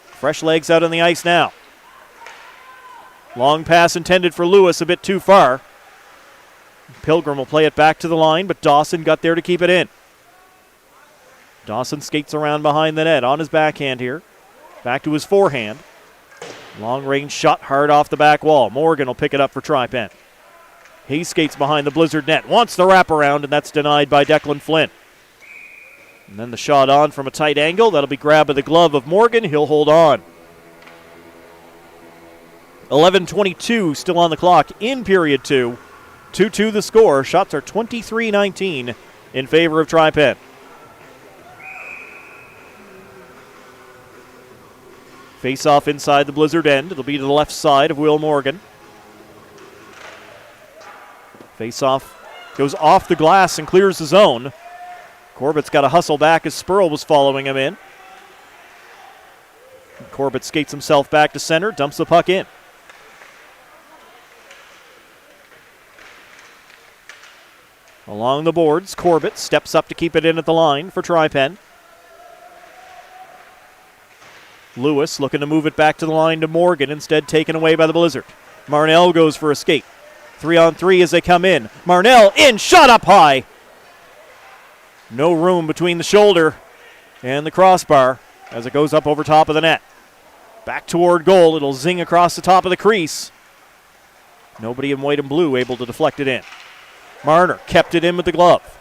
Fresh legs out on the ice now. Long pass intended for Lewis, a bit too far. Pilgrim will play it back to the line, but Dawson got there to keep it in. Dawson skates around behind the net on his backhand here. Back to his forehand. Long range shot hard off the back wall. Morgan will pick it up for Tri-Pen. He skates behind the Blizzard net. Wants the wraparound, and that's denied by Declan Flynn. And then the shot on from a tight angle. That'll be grabbed by the glove of Morgan. He'll hold on. 11:22 still on the clock in period 2. 2-2 the score. Shots are 23-19 in favor of Tri-Pen. Face off inside the Blizzard end. It'll be to the left side of Will Morgan. Face off goes off the glass and clears the zone. Corbett's got to hustle back as Spurl was following him in. Corbett skates himself back to center, dumps the puck in. Along the boards, Corbett steps up to keep it in at the line for Tri-Pen. Lewis looking to move it back to the line to Morgan, instead taken away by the Blizzard. Marnell goes for a skate. 3-on-3 as they come in. Marnell in, shot up high. No room between the shoulder and the crossbar as it goes up over top of the net. Back toward goal, it'll zing across the top of the crease. Nobody in white and blue able to deflect it in. Marner kept it in with the glove.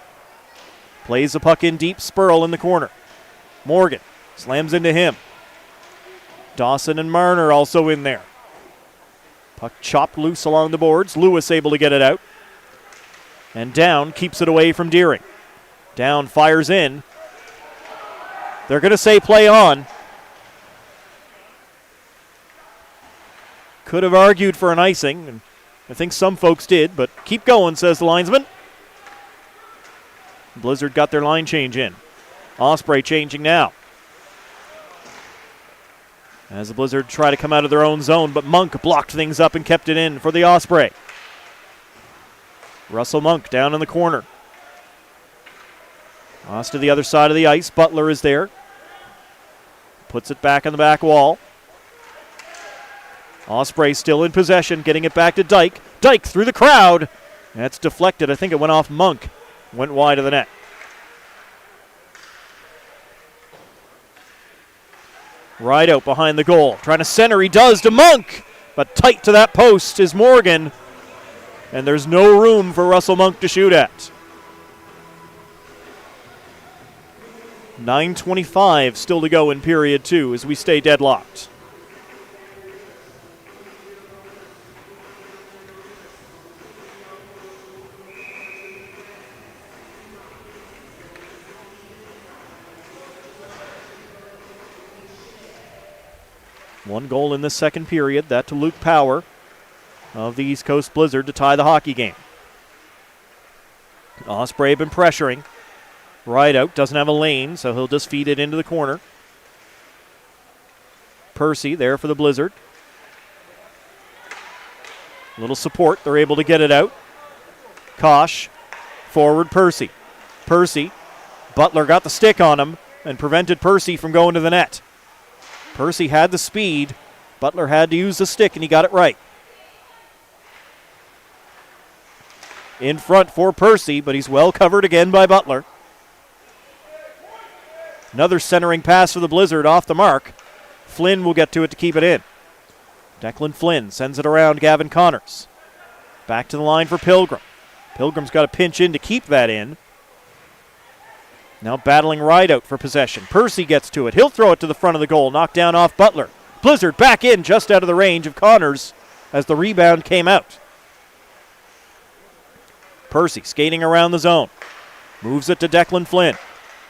Plays the puck in deep, Spurl in the corner. Morgan slams into him. Dawson and Marner also in there. Puck chopped loose along the boards. Lewis able to get it out. And Down keeps it away from Deering. Down fires in. They're going to say play on. Could have argued for an icing, and I think some folks did, but keep going, says the linesman. Blizzard got their line change in. Osprey changing now. As the Blizzard try to come out of their own zone, but Monk blocked things up and kept it in for the Osprey. Russell Monk down in the corner. Toss to the other side of the ice. Butler is there. Puts it back on the back wall. Osprey still in possession, getting it back to Dyke. Dyke through the crowd. That's deflected. I think it went off Monk. Went wide of the net. Right out behind the goal. Trying to center. He does to Monk. But tight to that post is Morgan. And there's no room for Russell Monk to shoot at. 9:25 still to go in period 2 as we stay deadlocked. One goal in the second period, that to Luke Power of the East Coast Blizzard to tie the hockey game. Osprey been pressuring. Right out, doesn't have a lane, so he'll just feed it into the corner. Percy there for the Blizzard. A little support, they're able to get it out. Kosh, forward Percy. Percy, Butler got the stick on him and prevented Percy from going to the net. Percy had the speed. Butler had to use the stick, and he got it right. In front for Percy, but he's well covered again by Butler. Another centering pass for the Blizzard off the mark. Flynn will get to it to keep it in. Declan Flynn sends it around Gavin Connors. Back to the line for Pilgrim. Pilgrim's got to pinch in to keep that in. Now battling right out for possession. Percy gets to it. He'll throw it to the front of the goal. Knocked down off Butler. Blizzard back in just out of the range of Connors as the rebound came out. Percy skating around the zone. Moves it to Declan Flynn.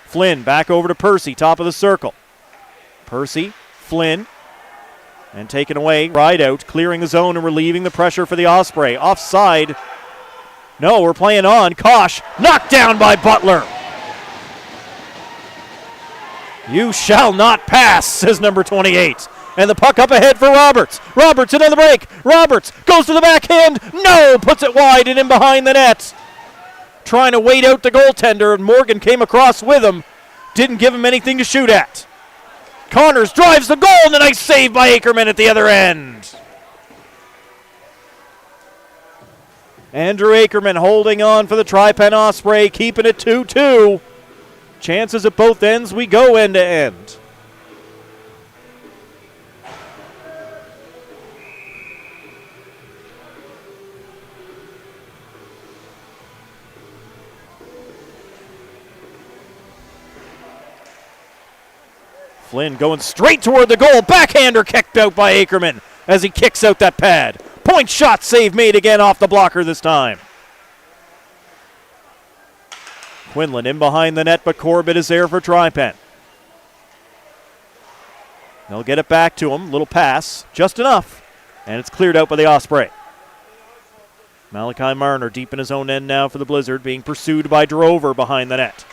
Flynn back over to Percy, top of the circle. Percy, Flynn, and taken away. Right out, clearing the zone and relieving the pressure for the Osprey. Offside. No, we're playing on. Kosh, knocked down by Butler. You shall not pass, says number 28. And the puck up ahead for Roberts. Roberts into the break. Roberts goes to the backhand. No, puts it wide and in behind the net. Trying to wait out the goaltender, and Morgan came across with him. Didn't give him anything to shoot at. Connors drives the goal, and a nice save by Ackerman at the other end. Andrew Ackerman holding on for the Tri-Pen Osprey, keeping it 2-2. Chances at both ends, we go end to end. Flynn going straight toward the goal. Backhander kicked out by Ackerman as he kicks out that pad. Point shot save made again off the blocker this time. Quinlan in behind the net, but Corbett is there for Tri-Pen. They'll get it back to him. Little pass, just enough. And it's cleared out by the Osprey. Malachi Marner deep in his own end now for the Blizzard, being pursued by Drover behind the net.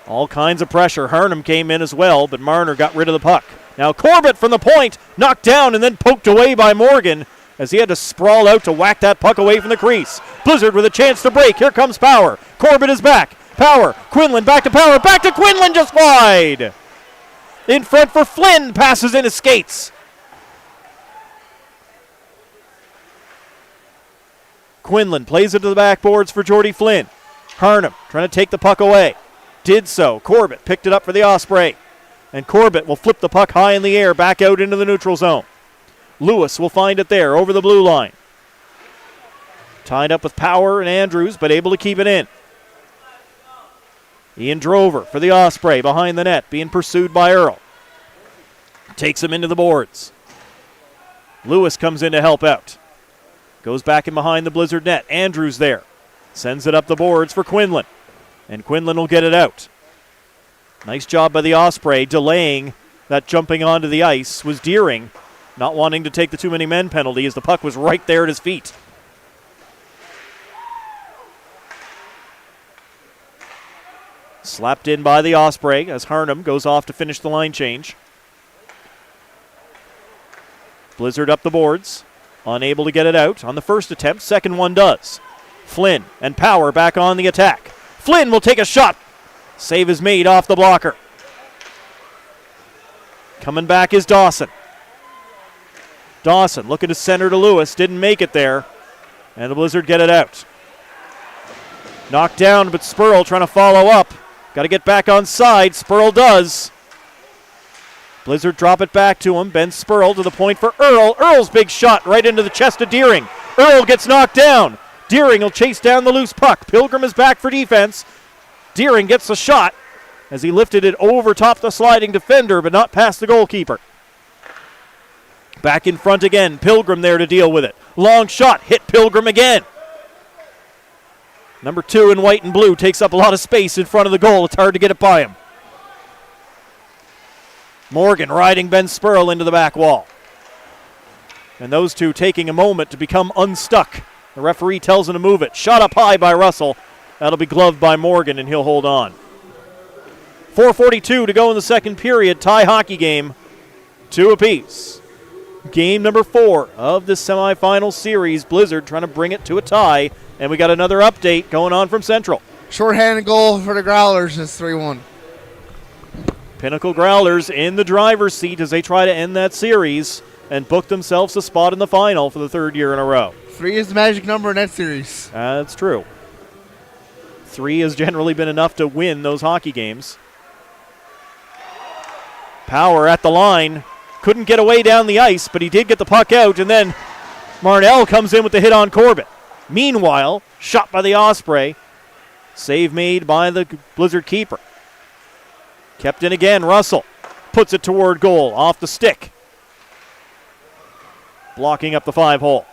All kinds of pressure. Harnham came in as well, but Marner got rid of the puck. Now Corbett from the point, knocked down and then poked away by Morgan as he had to sprawl out to whack that puck away from the crease. Blizzard with a chance to break. Here comes Power. Corbett is back. Power. Quinlan back to Power. Back to Quinlan, just wide. In front for Flynn. Passes in his skates. Quinlan plays it to the backboards for Jordy Flynn. Harnham trying to take the puck away. Did so. Corbett picked it up for the Osprey. And Corbett will flip the puck high in the air back out into the neutral zone. Lewis will find it there over the blue line. Tied up with Power and Andrews, but able to keep it in. Ian Drover for the Osprey behind the net, being pursued by Earl. Takes him into the boards. Lewis comes in to help out. Goes back in behind the Blizzard net. Andrews there. Sends it up the boards for Quinlan. And Quinlan will get it out. Nice job by the Osprey delaying that jumping onto the ice. Was Deering not wanting to take the too many men penalty as the puck was right there at his feet. Slapped in by the Osprey as Harnham goes off to finish the line change. Blizzard up the boards. Unable to get it out on the first attempt. Second one does. Flynn and Power back on the attack. Flynn will take a shot. Save is made off the blocker. Coming back is Dawson. Dawson looking to center to Lewis. Didn't make it there. And the Blizzard get it out. Knocked down, but Spurl trying to follow up. Got to get back on side. Spurl does. Blizzard drop it back to him. Ben Spurl to the point for Earl. Earl's big shot right into the chest of Deering. Earl gets knocked down. Deering will chase down the loose puck. Pilgrim is back for defense. Deering gets the shot as he lifted it over top the sliding defender, but not past the goalkeeper. Back in front again. Pilgrim there to deal with it. Long shot. Hit Pilgrim again. Number 2 in white and blue takes up a lot of space in front of the goal. It's hard to get it by him. Morgan riding Ben Spurl into the back wall. And those two taking a moment to become unstuck. The referee tells him to move it. Shot up high by Russell. That'll be gloved by Morgan, and he'll hold on. 4:42 to go in the second period. Tie hockey game. 2 apiece. Game number 4 of the semifinal series. Blizzard trying to bring it to a tie. And we got another update going on from Central. Shorthanded goal for the Growlers is 3-1. Pinnacle Growlers in the driver's seat as they try to end that series and book themselves a spot in the final for the 3rd year in a row. 3 is the magic number in that series. That's true. 3 has generally been enough to win those hockey games. Power at the line. Couldn't get away down the ice, but he did get the puck out, and then Marnell comes in with the hit on Corbett. Meanwhile, shot by the Osprey. Save made by the Blizzard keeper. Kept in again, Russell. Puts it toward goal, off the stick. Blocking up the 5-hole.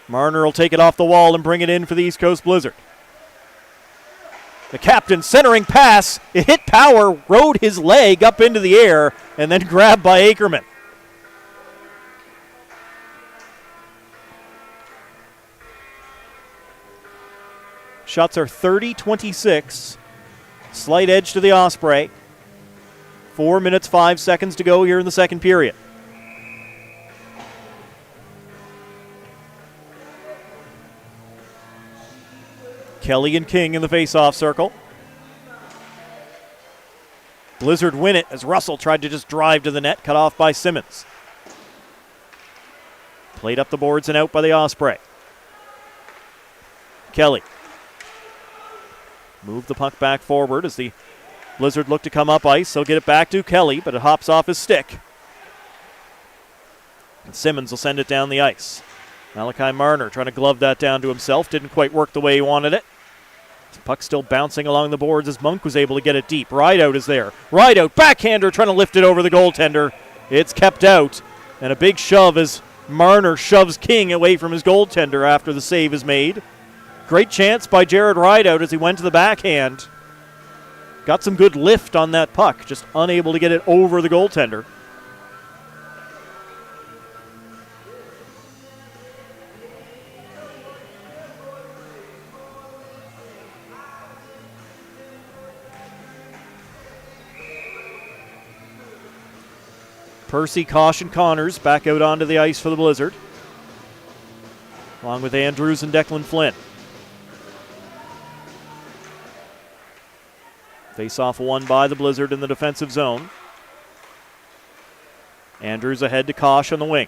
Marner will take it off the wall and bring it in for the East Coast Blizzard. The captain centering pass. It hit Power, rode his leg up into the air, and then grabbed by Ackerman. Shots are 30-26. Slight edge to the Osprey. 4 minutes, 5 seconds to go here in the second period. Kelly and King in the face-off circle. Blizzard win it as Russell tried to just drive to the net, cut off by Simmons. Played up the boards and out by the Osprey. Kelly. Move the puck back forward as the Blizzard look to come up ice. They'll get it back to Kelly, but it hops off his stick. And Simmons will send it down the ice. Malachi Marner trying to glove that down to himself. Didn't quite work the way he wanted it. The puck still bouncing along the boards as Monk was able to get it deep. Rideout is there. Rideout, backhander, trying to lift it over the goaltender. It's kept out. And a big shove as Marner shoves King away from his goaltender after the save is made. Great chance by Jared Rideout as he went to the backhand. Got some good lift on that puck, just unable to get it over the goaltender. Percy, Kosh, and Connors back out onto the ice for the Blizzard, along with Andrews and Declan Flynn. Face-off won by the Blizzard in the defensive zone. Andrews ahead to Kosh on the wing.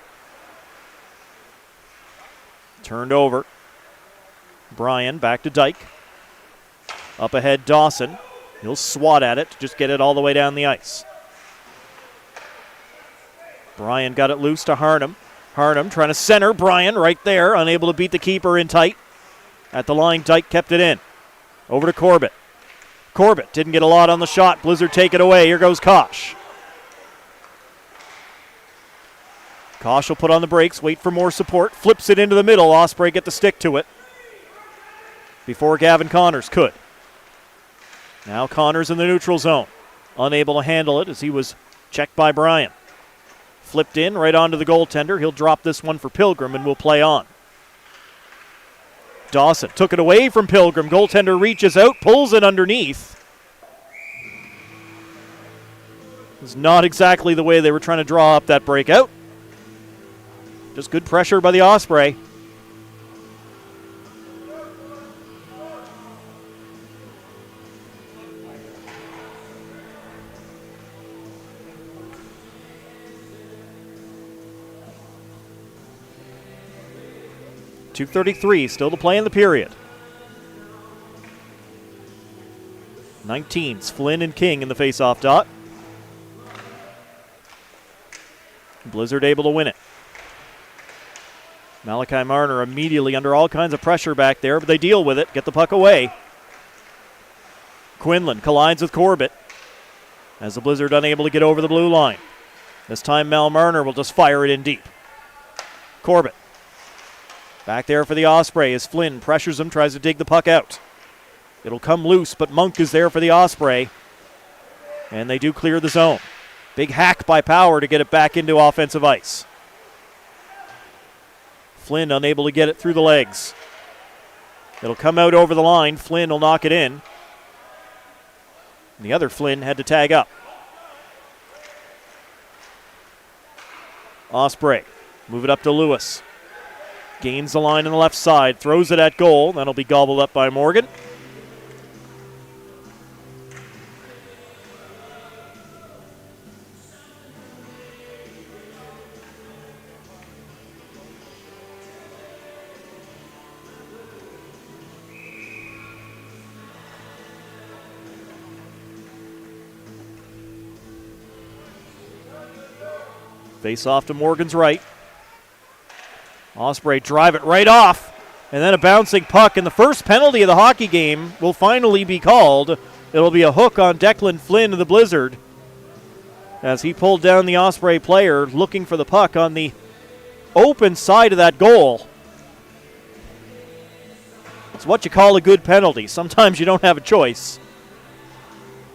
Turned over. Bryan back to Dyke. Up ahead, Dawson. He'll swat at it to just get it all the way down the ice. Bryan got it loose to Harnum. Harnum trying to center. Bryan right there, unable to beat the keeper in tight. At the line, Dyke kept it in. Over to Corbett. Corbett didn't get a lot on the shot. Blizzard take it away. Here goes Kosh. Kosh will put on the brakes, wait for more support. Flips it into the middle. Osprey get the stick to it before Gavin Connors could. Now Connors in the neutral zone. Unable to handle it as he was checked by Bryan. Flipped in right onto the goaltender. He'll drop this one for Pilgrim and will play on. Dawson took it away from Pilgrim. Goaltender reaches out, pulls it underneath. It's not exactly the way they were trying to draw up that breakout. Just good pressure by the Osprey. .233 still to play in the period. 19's Flynn and King in the face-off dot. Blizzard able to win it. Malachi Marner immediately under all kinds of pressure back there, but they deal with it, get the puck away. Quinlan collides with Corbett as the Blizzard unable to get over the blue line. This time Mal Marner will just fire it in deep. Corbett back there for the Osprey as Flynn pressures him, tries to dig the puck out. It'll come loose, but Monk is there for the Osprey, and they do clear the zone. Big hack by Power to get it back into offensive ice. Flynn unable to get it through the legs. It'll come out over the line. Flynn will knock it in. And the other Flynn had to tag up. Osprey move it up to Lewis. Gains the line on the left side, throws it at goal. That'll be gobbled up by Morgan. Face off to Morgan's right. Osprey drive it right off, and then a bouncing puck, and the first penalty of the hockey game will finally be called. It'll be a hook on Declan Flynn of the Blizzard as he pulled down the Osprey player looking for the puck on the open side of that goal. It's what you call a good penalty. Sometimes you don't have a choice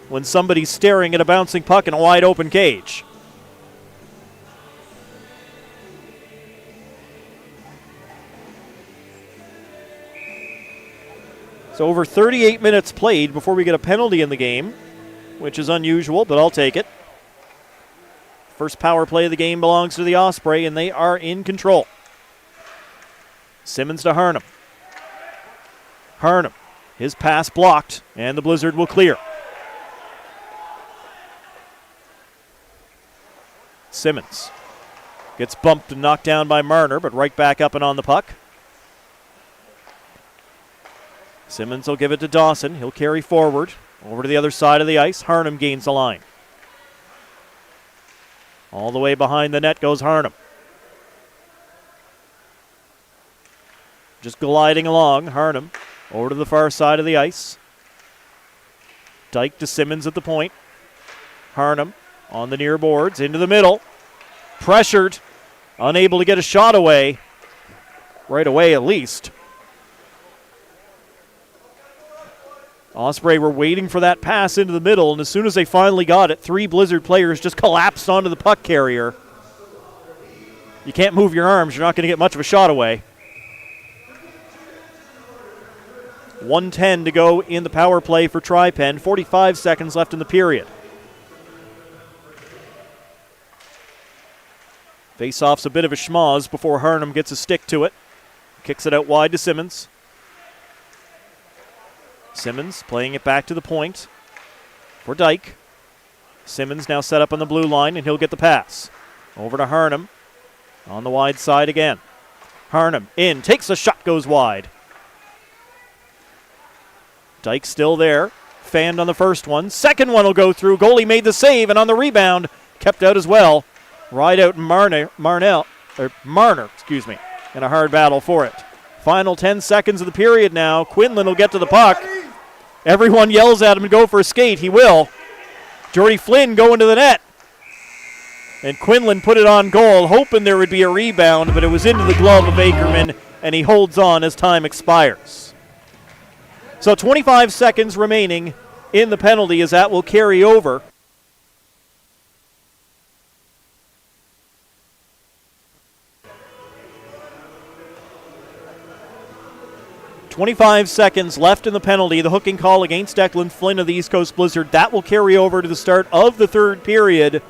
when somebody's staring at a bouncing puck in a wide open cage. So over 38 minutes played before we get a penalty in the game, which is unusual, but I'll take it. First power play of the game belongs to the Osprey, and they are in control. Simmons to Harnum. Harnum, his pass blocked, and the Blizzard will clear. Simmons gets bumped and knocked down by Marner, but right back up and on the puck. Simmons will give it to Dawson. He'll carry forward over to the other side of the ice. Harnum gains the line. All the way behind the net goes Harnum. Just gliding along, Harnum over to the far side of the ice. Dyke to Simmons at the point. Harnum on the near boards, into the middle. Pressured, unable to get a shot away. Right away at least. Osprey were waiting for that pass into the middle, and as soon as they finally got it, three Blizzard players just collapsed onto the puck carrier. You can't move your arms, you're not going to get much of a shot away. 1:10 to go in the power play for Tri-Pen, 45 seconds left in the period. Face-off's a bit of a schmoz before Harnum gets a stick to it. Kicks it out wide to Simmons. Simmons playing it back to the point for Dyke. Simmons now set up on the blue line, and he'll get the pass. Over to Harnum on the wide side again. Harnum in, takes a shot, goes wide. Dyke still there, fanned on the first one. Second one will go through. Goalie made the save, and on the rebound, kept out as well. Ride out Marner, in a hard battle for it. Final 10 seconds of the period now. Quinlan will get to the puck. Everyone yells at him to go for a skate. He will. Jordy Flynn going to the net. And Quinlan put it on goal, hoping there would be a rebound, but it was into the glove of Ackerman, and he holds on as time expires. So 25 seconds remaining in the penalty as that will carry over. .25 seconds left in the penalty. The hooking call against Declan Flynn of the East Coast Blizzard. That will carry over to the start of the third period.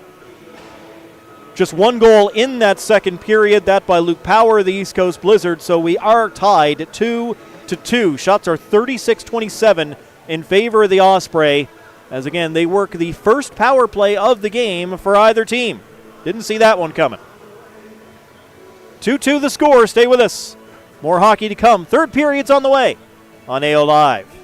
Just one goal in that second period, that by Luke Power, the East Coast Blizzard. So we are tied 2-2. Shots are 36-27 in favor of the Osprey, as again, they work the first power play of the game for either team. Didn't see that one coming. 2-2 the score. Stay with us. More hockey to come. Third period's on the way on AO Live.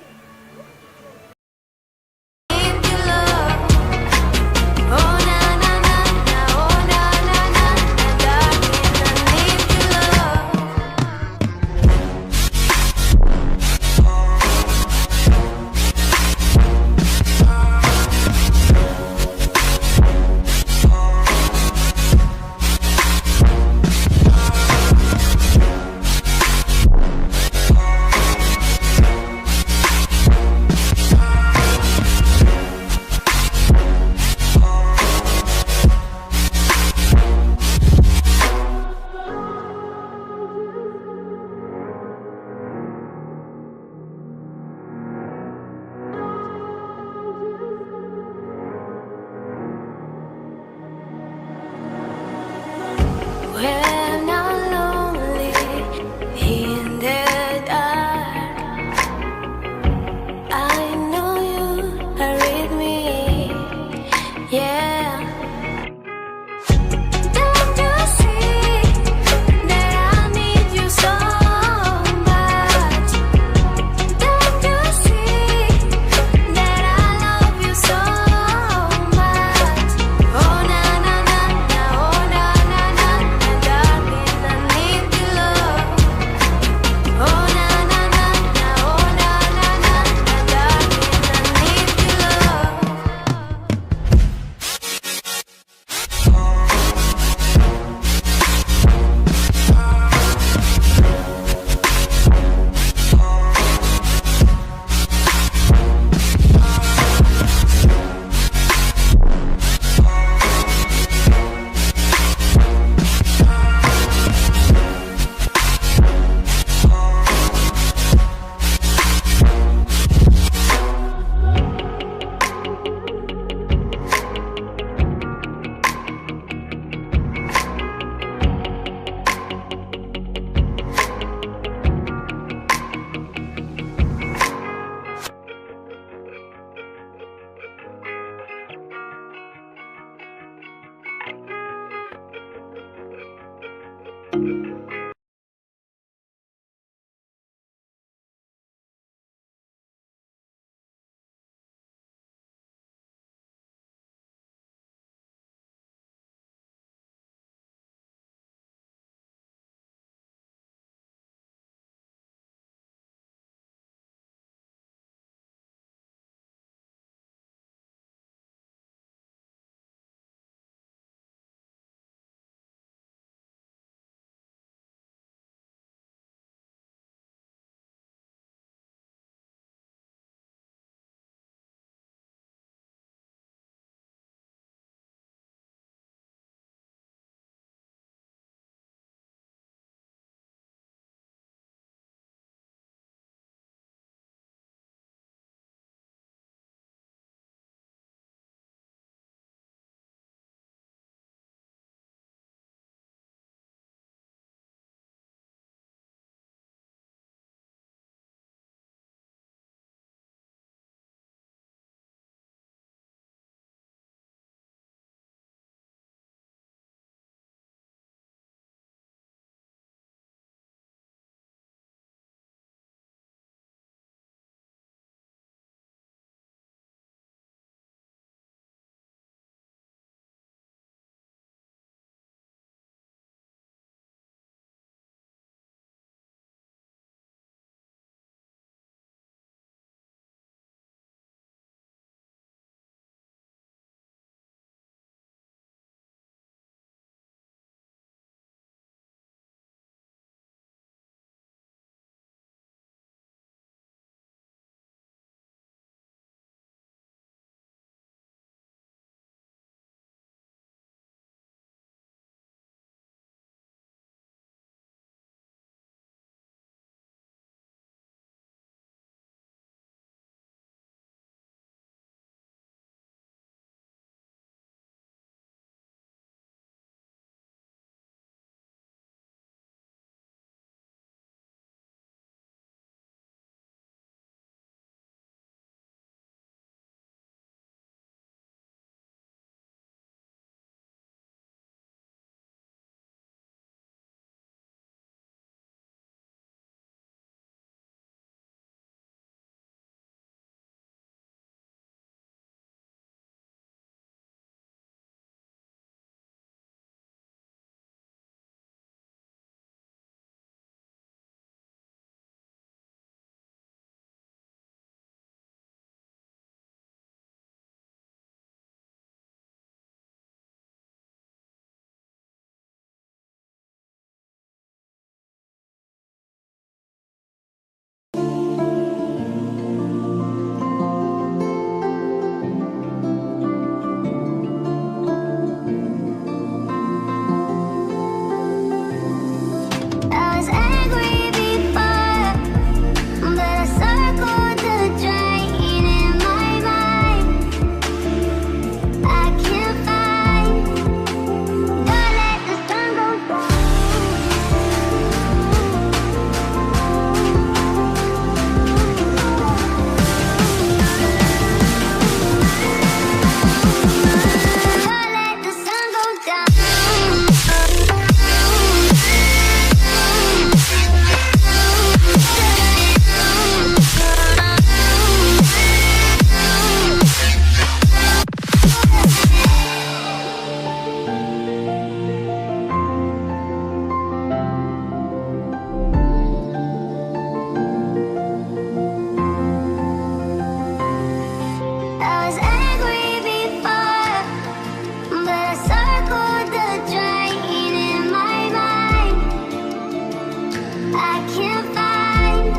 I can't find.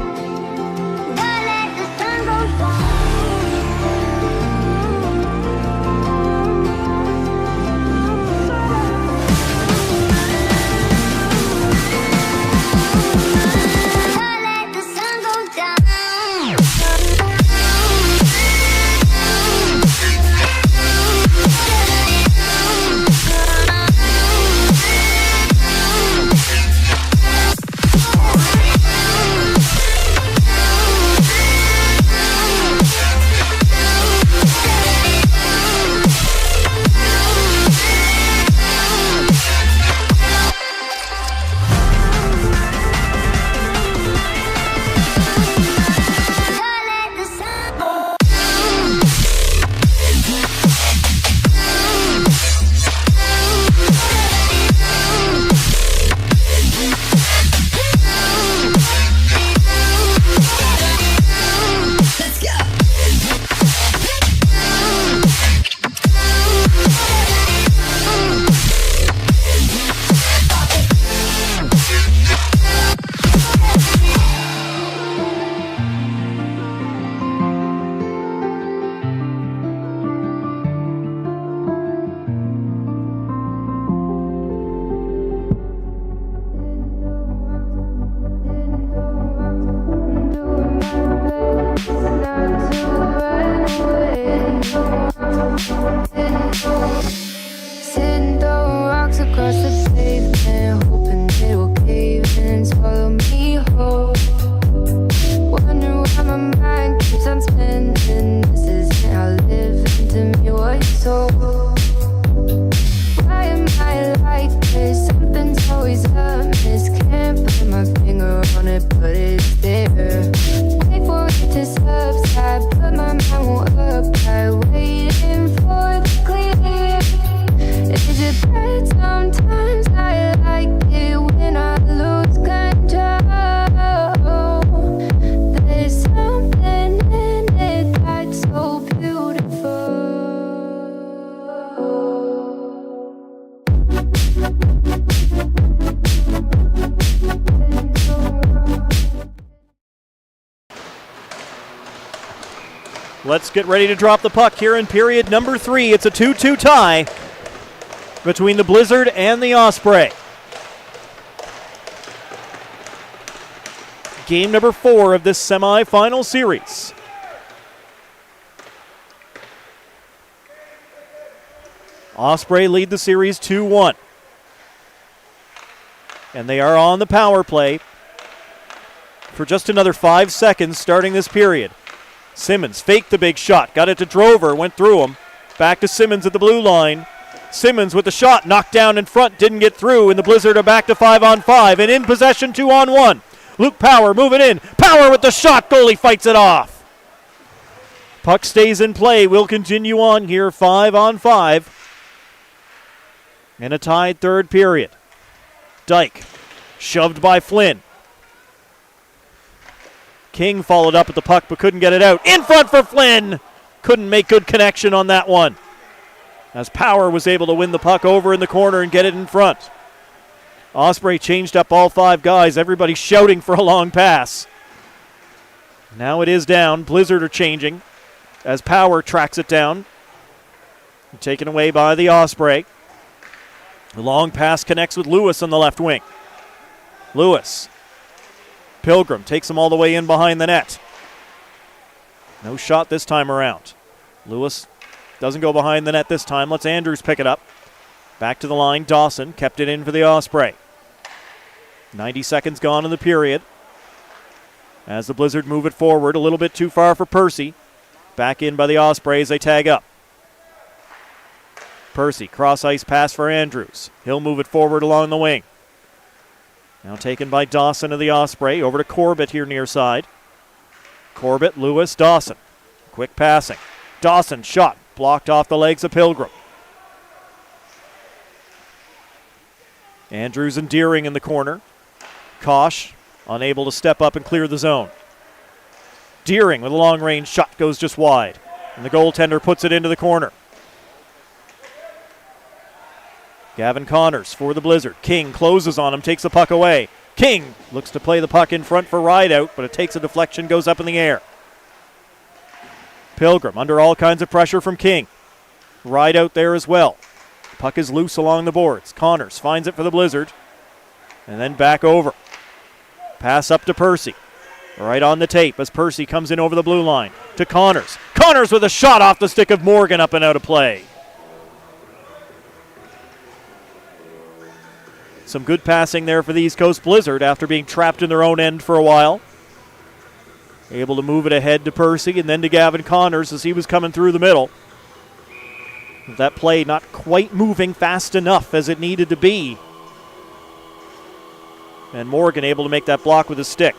Don't let the sun go down. Don't let the sun go down. Sitting throwing rocks across the pavement, hoping it will cave in and swallow me whole. Wonder why my mind keeps on spinning. This isn't how living to me was sold. Why am I like this? Something's always amiss. Can't put my finger on it, but it's there. Wait for it to subside, but my mind won't apply. Waiting for the clear. Is it bad sometimes? I like it when I lose control. There's something in it that's so beautiful. Let's get ready to drop the puck here in period number 3. It's a 2-2 tie between the Blizzard and the Osprey. Game number 4 of this semifinal series. Osprey lead the series 2-1. And they are on the power play for just another 5 seconds starting this period. Simmons faked the big shot, got it to Drover, went through him. Back to Simmons at the blue line. Simmons with the shot, knocked down in front, didn't get through, and the Blizzard are back to 5-on-5, and in possession 2-on-1. Luke Power moving in. Power with the shot, goalie fights it off. Puck stays in play, will continue on here, 5-on-5. In a tied third period. Dyke, shoved by Flynn. King followed up at the puck but couldn't get it out. In front for Flynn! Couldn't make good connection on that one. As Power was able to win the puck over in the corner and get it in front. Osprey changed up all 5 guys. Everybody shouting for a long pass. Now it is down. Blizzard are changing as Power tracks it down. Taken away by the Osprey. The long pass connects with Lewis on the left wing. Lewis. Pilgrim takes him all the way in behind the net. No shot this time around. Lewis doesn't go behind the net this time. Lets Andrews pick it up. Back to the line. Dawson kept it in for the Osprey. 90 seconds gone in the period. As the Blizzard move it forward, a little bit too far for Percy. Back in by the Osprey as they tag up. Percy, cross-ice pass for Andrews. He'll move it forward along the wing. Now taken by Dawson of the Osprey. Over to Corbett here near side. Corbett, Lewis, Dawson. Quick passing. Dawson shot. Blocked off the legs of Pilgrim. Andrews and Deering in the corner. Kosh unable to step up and clear the zone. Deering with a long-range shot goes just wide. And the goaltender puts it into the corner. Gavin Connors for the Blizzard. King closes on him, takes the puck away. King looks to play the puck in front for Rideout, but it takes a deflection, goes up in the air. Pilgrim under all kinds of pressure from King. Rideout there as well. Puck is loose along the boards. Connors finds it for the Blizzard. And then back over. Pass up to Percy. Right on the tape as Percy comes in over the blue line to Connors. Connors with a shot off the stick of Morgan, up and out of play. Some good passing there for the East Coast Blizzard after being trapped in their own end for a while. Able to move it ahead to Percy and then to Gavin Connors as he was coming through the middle. That play not quite moving fast enough as it needed to be. And Morgan able to make that block with his stick.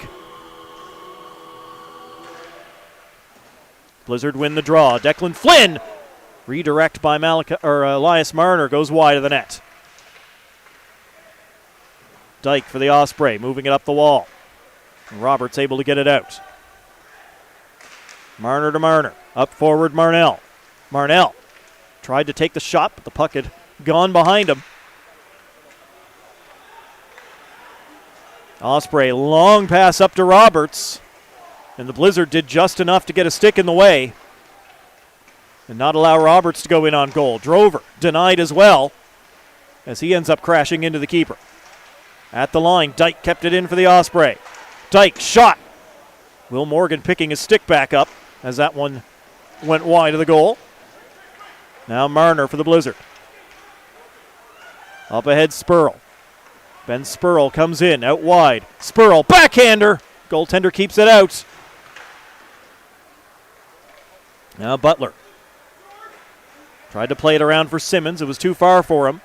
Blizzard win the draw. Declan Flynn, redirect by Elias Marner, goes wide of the net. Dyke for the Osprey, moving it up the wall. And Roberts able to get it out. Marner to Marner. Up forward, Marnell. Marnell tried to take the shot, but the puck had gone behind him. Osprey, long pass up to Roberts. And the Blizzard did just enough to get a stick in the way and not allow Roberts to go in on goal. Drover denied as well as he ends up crashing into the keeper. At the line, Dyke kept it in for the Osprey. Dyke shot. Will Morgan picking his stick back up as that one went wide of the goal. Now Marner for the Blizzard. Up ahead, Spurl. Ben Spurl comes in, out wide. Spurl, backhander. Goaltender keeps it out. Now Butler. Tried to play it around for Simmons. It was too far for him.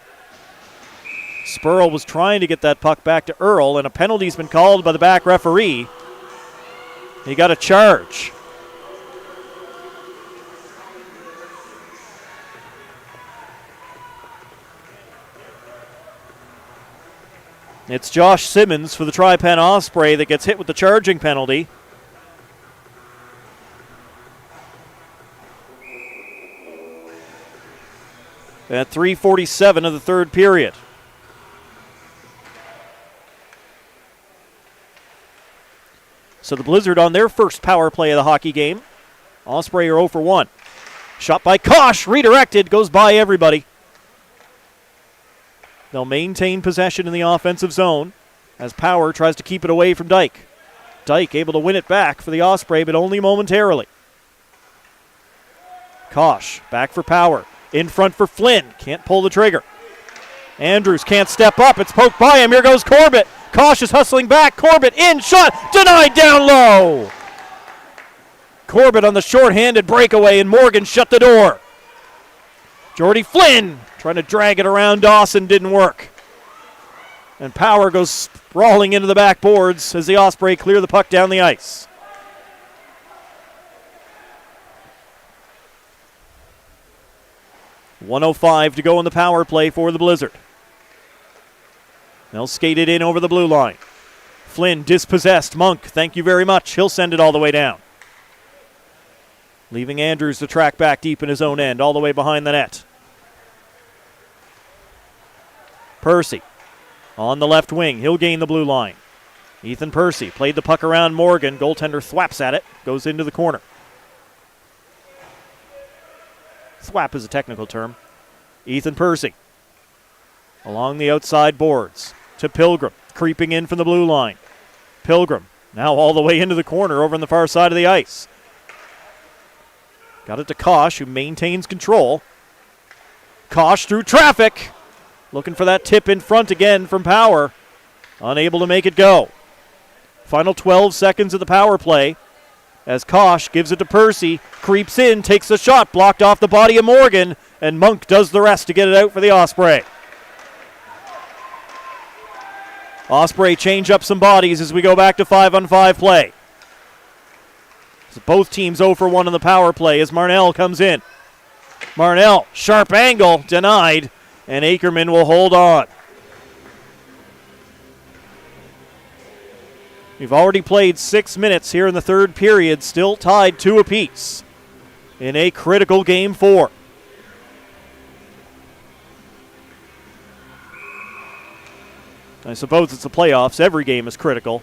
Spurl was trying to get that puck back to Earl, and a penalty's been called by the back referee. He got a charge. It's Josh Simmons for the Tri-Pen Osprey that gets hit with the charging penalty. At 3:47 of the third period. So the Blizzard on their first power play of the hockey game. Osprey are 0 for 1. Shot by Kosh, redirected, goes by everybody. They'll maintain possession in the offensive zone as Power tries to keep it away from Dyke. Dyke able to win it back for the Osprey, but only momentarily. Kosh back for Power. In front for Flynn. Can't pull the trigger. Andrews can't step up. It's poked by him. Here goes Corbett. Kosh is hustling back. Corbett in. Shot. Denied down low. Corbett on the short-handed breakaway, and Morgan shut the door. Jordy Flynn trying to drag it around Dawson. Didn't work. And Power goes sprawling into the backboards as the Osprey clear the puck down the ice. .105 to go in the power play for the Blizzard. They'll skate it in over the blue line. Flynn dispossessed. Monk, thank you very much. He'll send it all the way down. Leaving Andrews to track back deep in his own end, all the way behind the net. Percy on the left wing. He'll gain the blue line. Ethan Percy played the puck around Morgan. Goaltender thwaps at it. Goes into the corner. Thwap is a technical term. Ethan Percy along the outside boards to Pilgrim, creeping in from the blue line. Pilgrim now all the way into the corner over on the far side of the ice. Got it to Kosh, who maintains control. Kosh through traffic. Looking for that tip in front again from Power. Unable to make it go. Final 12 seconds of the power play. As Kosh gives it to Percy, creeps in, takes a shot, blocked off the body of Morgan, and Monk does the rest to get it out for the Osprey. Osprey change up some bodies as we go back to 5-on-5 play. So both teams 0 for 1 in the power play as Marnell comes in. Marnell, sharp angle, denied, and Ackerman will hold on. We've already played 6 minutes here in the third period, still tied 2 apiece in a critical Game 4. I suppose it's the playoffs. Every game is critical.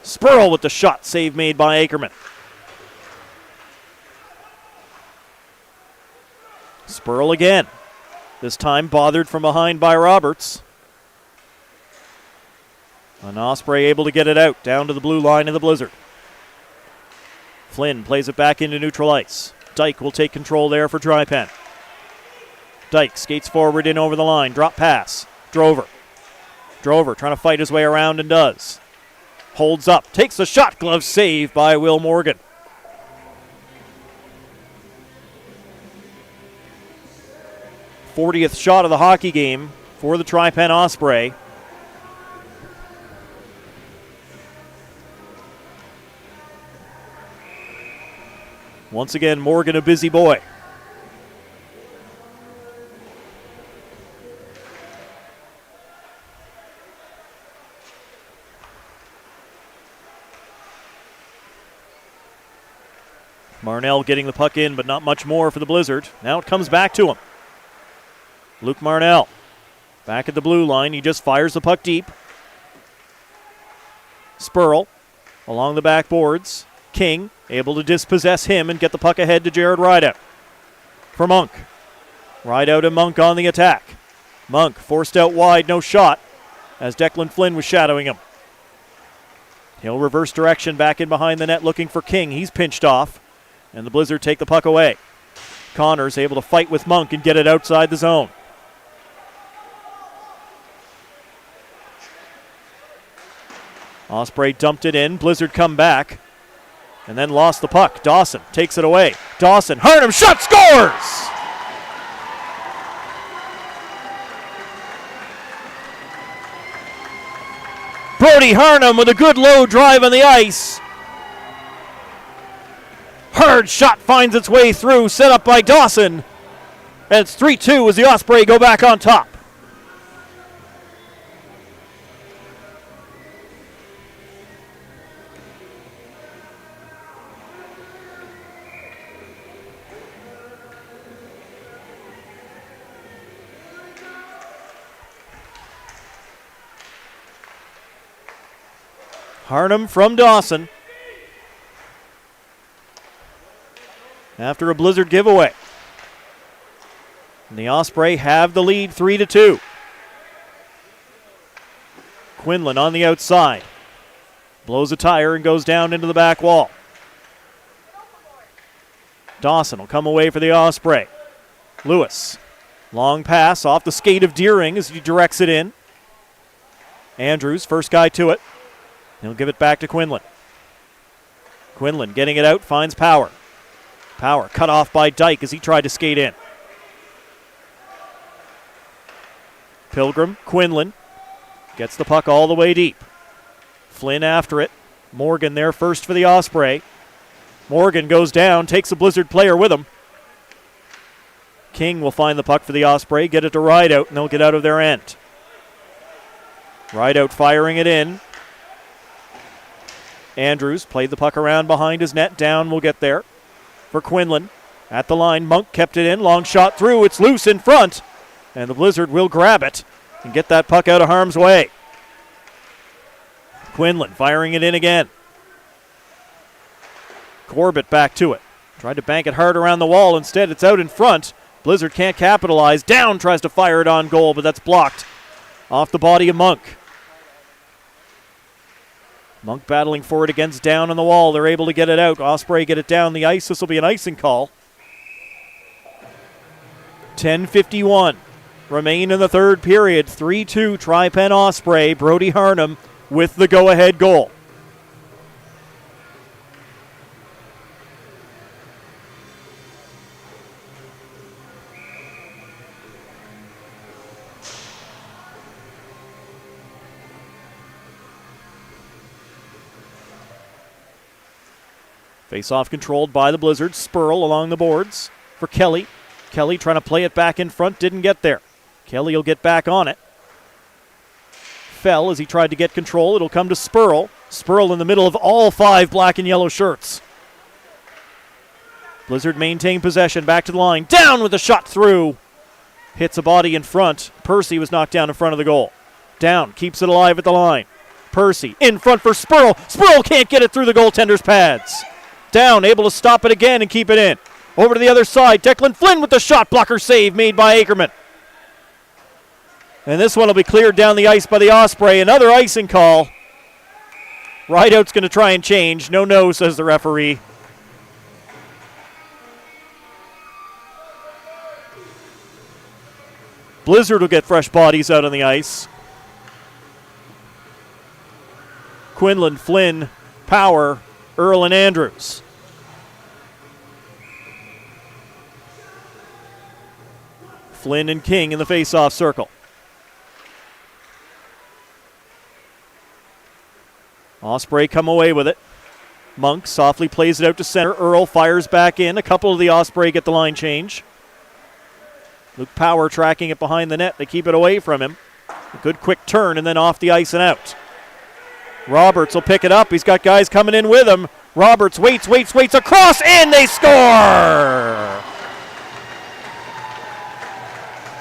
Spurl with the shot. Save made by Ackerman. Spurl again. This time bothered from behind by Roberts. And Osprey able to get it out down to the blue line of the Blizzard. Flynn plays it back into neutral ice. Dyke will take control there for Drypen. Dyke skates forward in over the line. Drop pass. Drover. Drover trying to fight his way around and does. Holds up. Takes the shot. Glove save by Will Morgan. '40th shot of the hockey game for the Tri-Pen Osprey. Once again, Morgan a busy boy. Marnell getting the puck in, but not much more for the Blizzard. Now it comes back to him. Luke Marnell back at the blue line. He just fires the puck deep. Spurl along the backboards. King able to dispossess him and get the puck ahead to Jared Rideout. For Monk. Rideout and Monk on the attack. Monk forced out wide, no shot, as Declan Flynn was shadowing him. He'll reverse direction back in behind the net looking for King. He's pinched off, and the Blizzard take the puck away. Connors able to fight with Monk and get it outside the zone. Osprey dumped it in. Blizzard come back and then lost the puck. Dawson takes it away. Dawson, Harnum, shot, scores! Brody Harnum with a good low drive on the ice. Hard shot finds its way through, set up by Dawson. And it's 3-2 as the Osprey go back on top. Harnum from Dawson. After a Blizzard giveaway. And the Osprey have the lead 3-2. Quinlan on the outside. Blows a tire and goes down into the back wall. Dawson will come away for the Osprey. Lewis. Long pass off the skate of Deering as he directs it in. Andrews, first guy to it. He'll give it back to Quinlan. Quinlan getting it out, finds Power. Power cut off by Dyke as he tried to skate in. Pilgrim, Quinlan gets the puck all the way deep. Flynn after it. Morgan there first for the Osprey. Morgan goes down, takes a Blizzard player with him. King will find the puck for the Osprey, get it to Rideout, and they'll get out of their end. Rideout firing it in. Andrews played the puck around behind his net. Down will get there for Quinlan. At the line, Monk kept it in. Long shot through. It's loose in front. And the Blizzard will grab it and get that puck out of harm's way. Quinlan firing it in again. Corbett back to it. Tried to bank it hard around the wall. Instead, it's out in front. Blizzard can't capitalize. Down tries to fire it on goal, but that's blocked off the body of Monk. Monk battling for it against Down on the wall. They're able to get it out. Osprey get it down the ice. This will be an icing call. 10:51 remain in the third period. 3-2 Tri-Pen Osprey. Brody Harnum with the go-ahead goal. Face-off controlled by the Blizzard. Spurl along the boards for Kelly. Kelly trying to play it back in front, didn't get there. Kelly will get back on it. Fell as he tried to get control. It'll come to Spurl. Spurl in the middle of all 5 black and yellow shirts. Blizzard maintain possession, back to the line. Down with a shot through. Hits a body in front. Percy was knocked down in front of the goal. Down, keeps it alive at the line. Percy in front for Spurl. Spurl can't get it through the goaltender's pads. Down, able to stop it again and keep it in. Over to the other side, Declan Flynn with the shot blocker save made by Ackerman. And this one will be cleared down the ice by the Osprey. Another icing call. Rideout's going to try and change. No, says the referee. Blizzard will get fresh bodies out on the ice. Quinlan, Flynn, Power, Earl, and Andrews. Flynn and King in the face-off circle. Osprey come away with it. Monk softly plays it out to center. Earl fires back in. A couple of the Osprey get the line change. Luke Power tracking it behind the net. They keep it away from him. A good quick turn and then off the ice and out. Roberts will pick it up. He's got guys coming in with him. Roberts waits. Across and they score!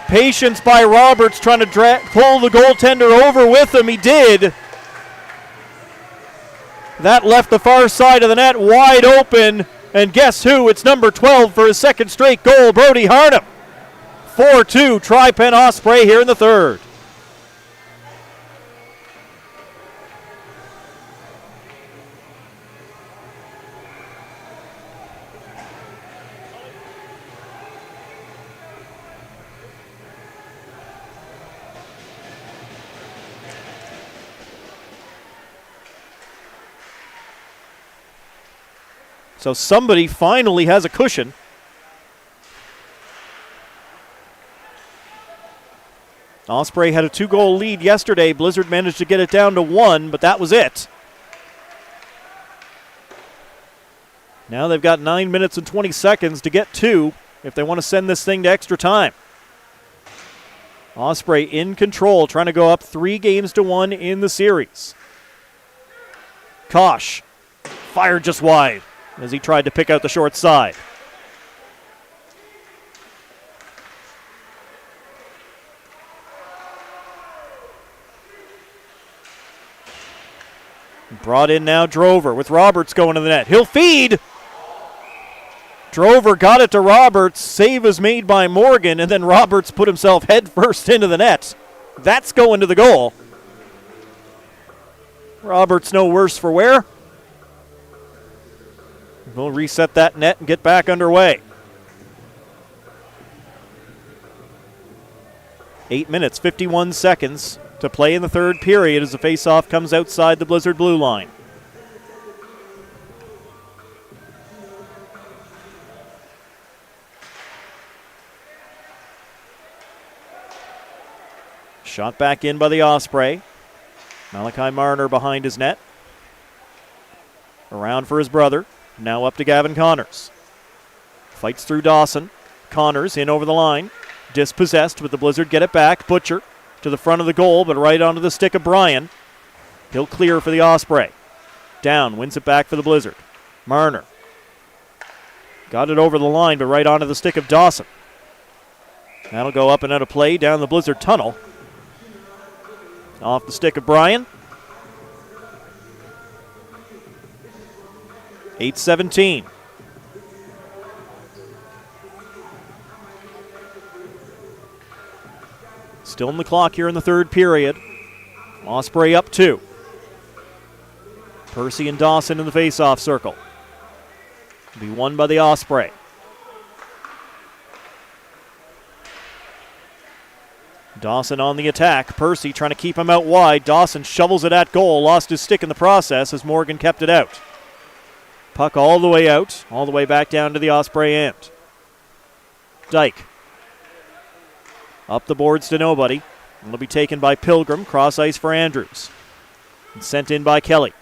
Patience by Roberts trying to pull the goaltender over with him. He did. That left the far side of the net wide open. And guess who? It's number 12 for his second straight goal, Brody Harnham. 4-2, Tri-Pen Osprey here in the third. So somebody finally has a cushion. Osprey had a 2-goal lead yesterday. Blizzard managed to get it down to 1, but that was it. Now they've got 9 minutes and 20 seconds to get 2 if they want to send this thing to extra time. Osprey in control, trying to go up 3-1 in the series. Kosh fired just wide as he tried to pick out the short side. Brought in now Drover with Roberts going to the net. He'll feed. Drover got it to Roberts. Save is made by Morgan, and then Roberts put himself head first into the net. That's going to the goal. Roberts no worse for wear. We'll reset that net and get back underway. 8 minutes, 51 seconds to play in the third period as the faceoff comes outside the Blizzard blue line. Shot back in by the Osprey. Malachi Marner behind his net. Around for his brother. Now up to Gavin Connors. Fights through Dawson. Connors in over the line. Dispossessed, but the Blizzard get it back. Butcher to the front of the goal, but right onto the stick of Bryan. He'll clear for the Osprey. Down, wins it back for the Blizzard. Marner. Got it over the line, but right onto the stick of Dawson. That'll go up and out of play down the Blizzard tunnel. Off the stick of Bryan. 8:17. Still in the clock here in the third period. Osprey up 2. Percy and Dawson in the face-off circle. Be won by the Osprey. Dawson on the attack. Percy trying to keep him out wide. Dawson shovels it at goal. Lost his stick in the process as Morgan kept it out. Puck all the way out, all the way back down to the Osprey end. Dyke. Up the boards to nobody. It'll be taken by Pilgrim. Cross ice for Andrews. And sent in by Kelly.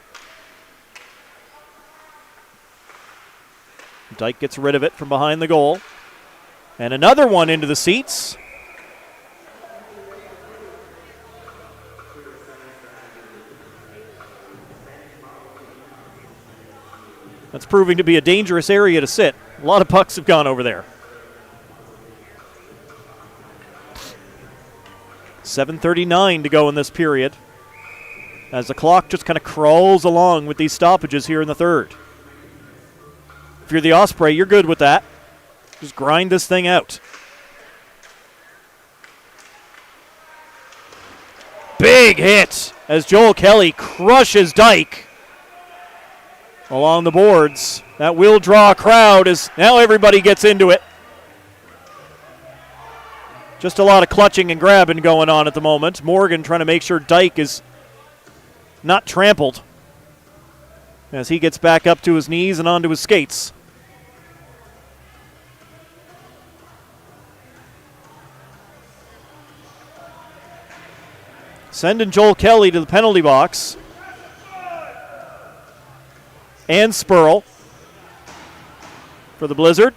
Dyke gets rid of it from behind the goal. And another one into the seats. That's proving to be a dangerous area to sit. A lot of pucks have gone over there. 7:39 to go in this period, as the clock just kind of crawls along with these stoppages here in the third. If you're the Osprey, you're good with that. Just grind this thing out. Big hit as Joel Kelly crushes Dyke along the boards. That will draw a crowd as now everybody gets into it. Just a lot of clutching and grabbing going on at the moment. Morgan trying to make sure Dyke is not trampled as he gets back up to his knees and onto his skates. Sending Joel Kelly to the penalty box. And Spurl for the Blizzard.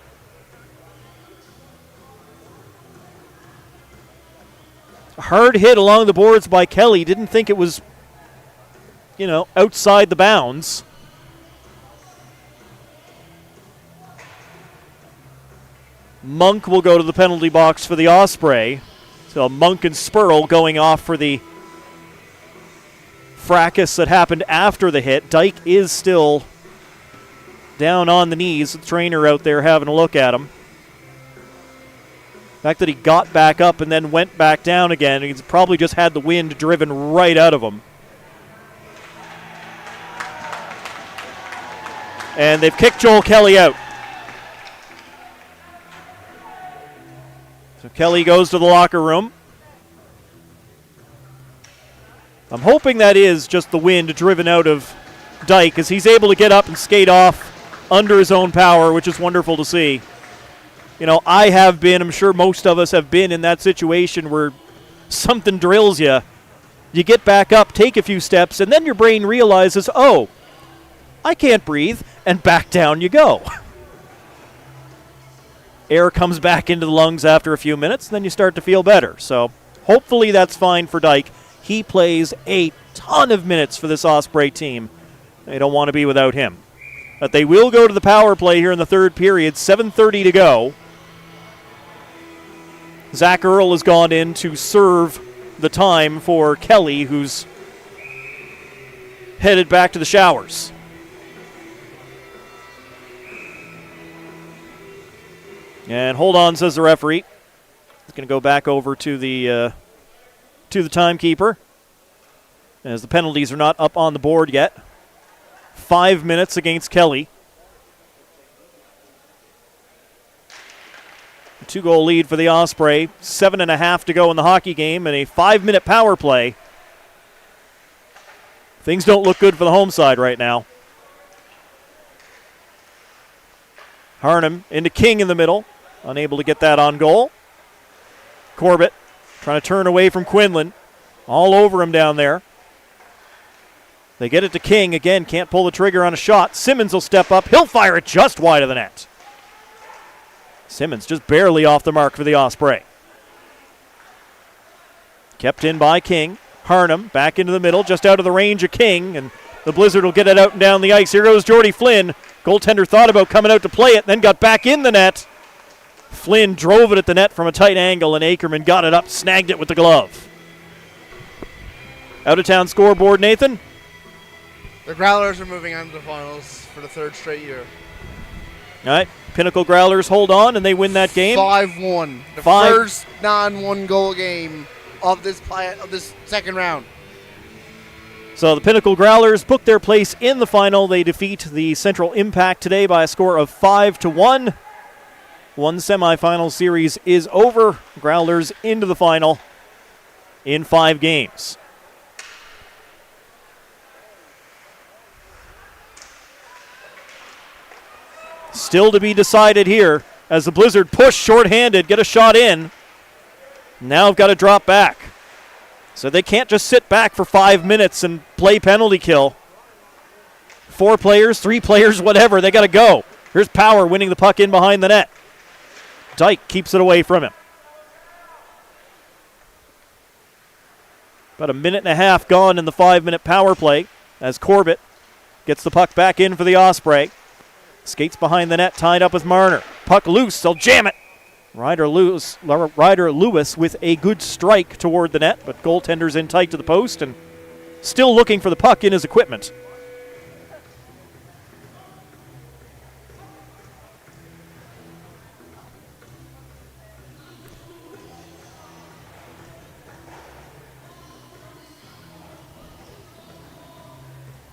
A hard hit along the boards by Kelly. Didn't think it was, outside the bounds. Monk will go to the penalty box for the Osprey. So Monk and Spurl going off for the fracas that happened after the hit. Dyke is still down on the knees. The trainer out there having a look at him. The fact that he got back up and then went back down again, he's probably just had the wind driven right out of him. And they've kicked Joel Kelly out. So Kelly goes to the locker room. I'm hoping that is just the wind driven out of Dyke, as he's able to get up and skate off under his own power, which is wonderful to see. I have been, I'm sure most of us have been in that situation where something drills you. You get back up, take a few steps, and then your brain realizes, oh, I can't breathe, and back down you go. Air comes back into the lungs after a few minutes, and then you start to feel better. So hopefully that's fine for Dyke. He plays a ton of minutes for this Osprey team. They don't want to be without him. But they will go to the power play here in the third period. 7:30 to go. Zach Earl has gone in to serve the time for Kelly, who's headed back to the showers. And hold on, says the referee. He's going to go back over to the timekeeper, as the penalties are not up on the board yet. 5 minutes against Kelly. A 2-goal lead for the Osprey. 7.5 to go in the hockey game, and a 5-minute power play. Things don't look good for the home side right now. Harnum into King in the middle. Unable to get that on goal. Corbett trying to turn away from Quinlan. All over him down there. They get it to King. Again, can't pull the trigger on a shot. Simmons will step up. He'll fire it just wide of the net. Simmons just barely off the mark for the Osprey. Kept in by King. Harnum back into the middle, just out of the range of King, and the Blizzard will get it out and down the ice. Here goes Jordy Flynn. Goaltender thought about coming out to play it, then got back in the net. Flynn drove it at the net from a tight angle, and Ackerman got it up, snagged it with the glove. Out-of-town scoreboard, Nathan. The Growlers are moving on to the finals for the third straight year. All right, Pinnacle Growlers hold on, and they win that game. 5-1. The first non-one-goal game of this second round. So the Pinnacle Growlers book their place in the final. They defeat the Central Impact today by a score of 5-1. One semifinal series is over. Growlers into the final in 5 games. Still to be decided here as the Blizzard push shorthanded, get a shot in. Now have got to drop back. So they can't just sit back for 5 minutes and play penalty kill. 4 players, 3 players, whatever, they got to go. Here's Power winning the puck in behind the net. Dyke keeps it away from him. About a minute and a half gone in the 5-minute power play as Corbett gets the puck back in for the Osprey. Skates behind the net, tied up with Marner. Puck loose, they'll jam it. Ryder Lewis with a good strike toward the net, but goaltender's in tight to the post and still looking for the puck in his equipment.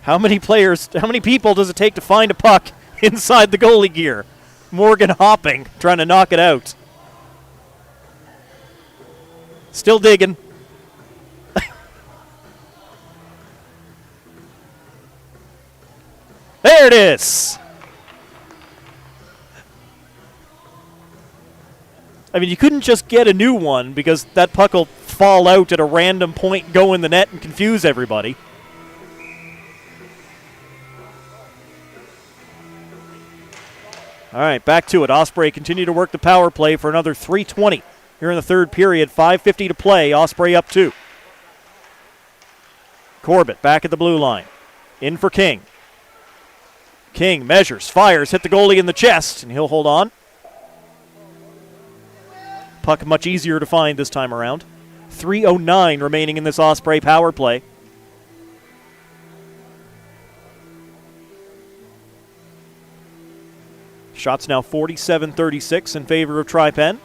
How many people does it take to find a puck inside the goalie gear? Morgan hopping, trying to knock it out. Still digging. There it is. I mean, you couldn't just get a new one because that puck will fall out at a random point, go in the net, and confuse everybody. All right, back to it. Osprey continue to work the power play for another 3:20 here in the third period. 5:50 to play. Osprey up 2. Corbett back at the blue line. In for King. King measures, fires, hit the goalie in the chest, and he'll hold on. Puck much easier to find this time around. 3:09 remaining in this Osprey power play. Shots now 47-36 in favor of Tri-Pen.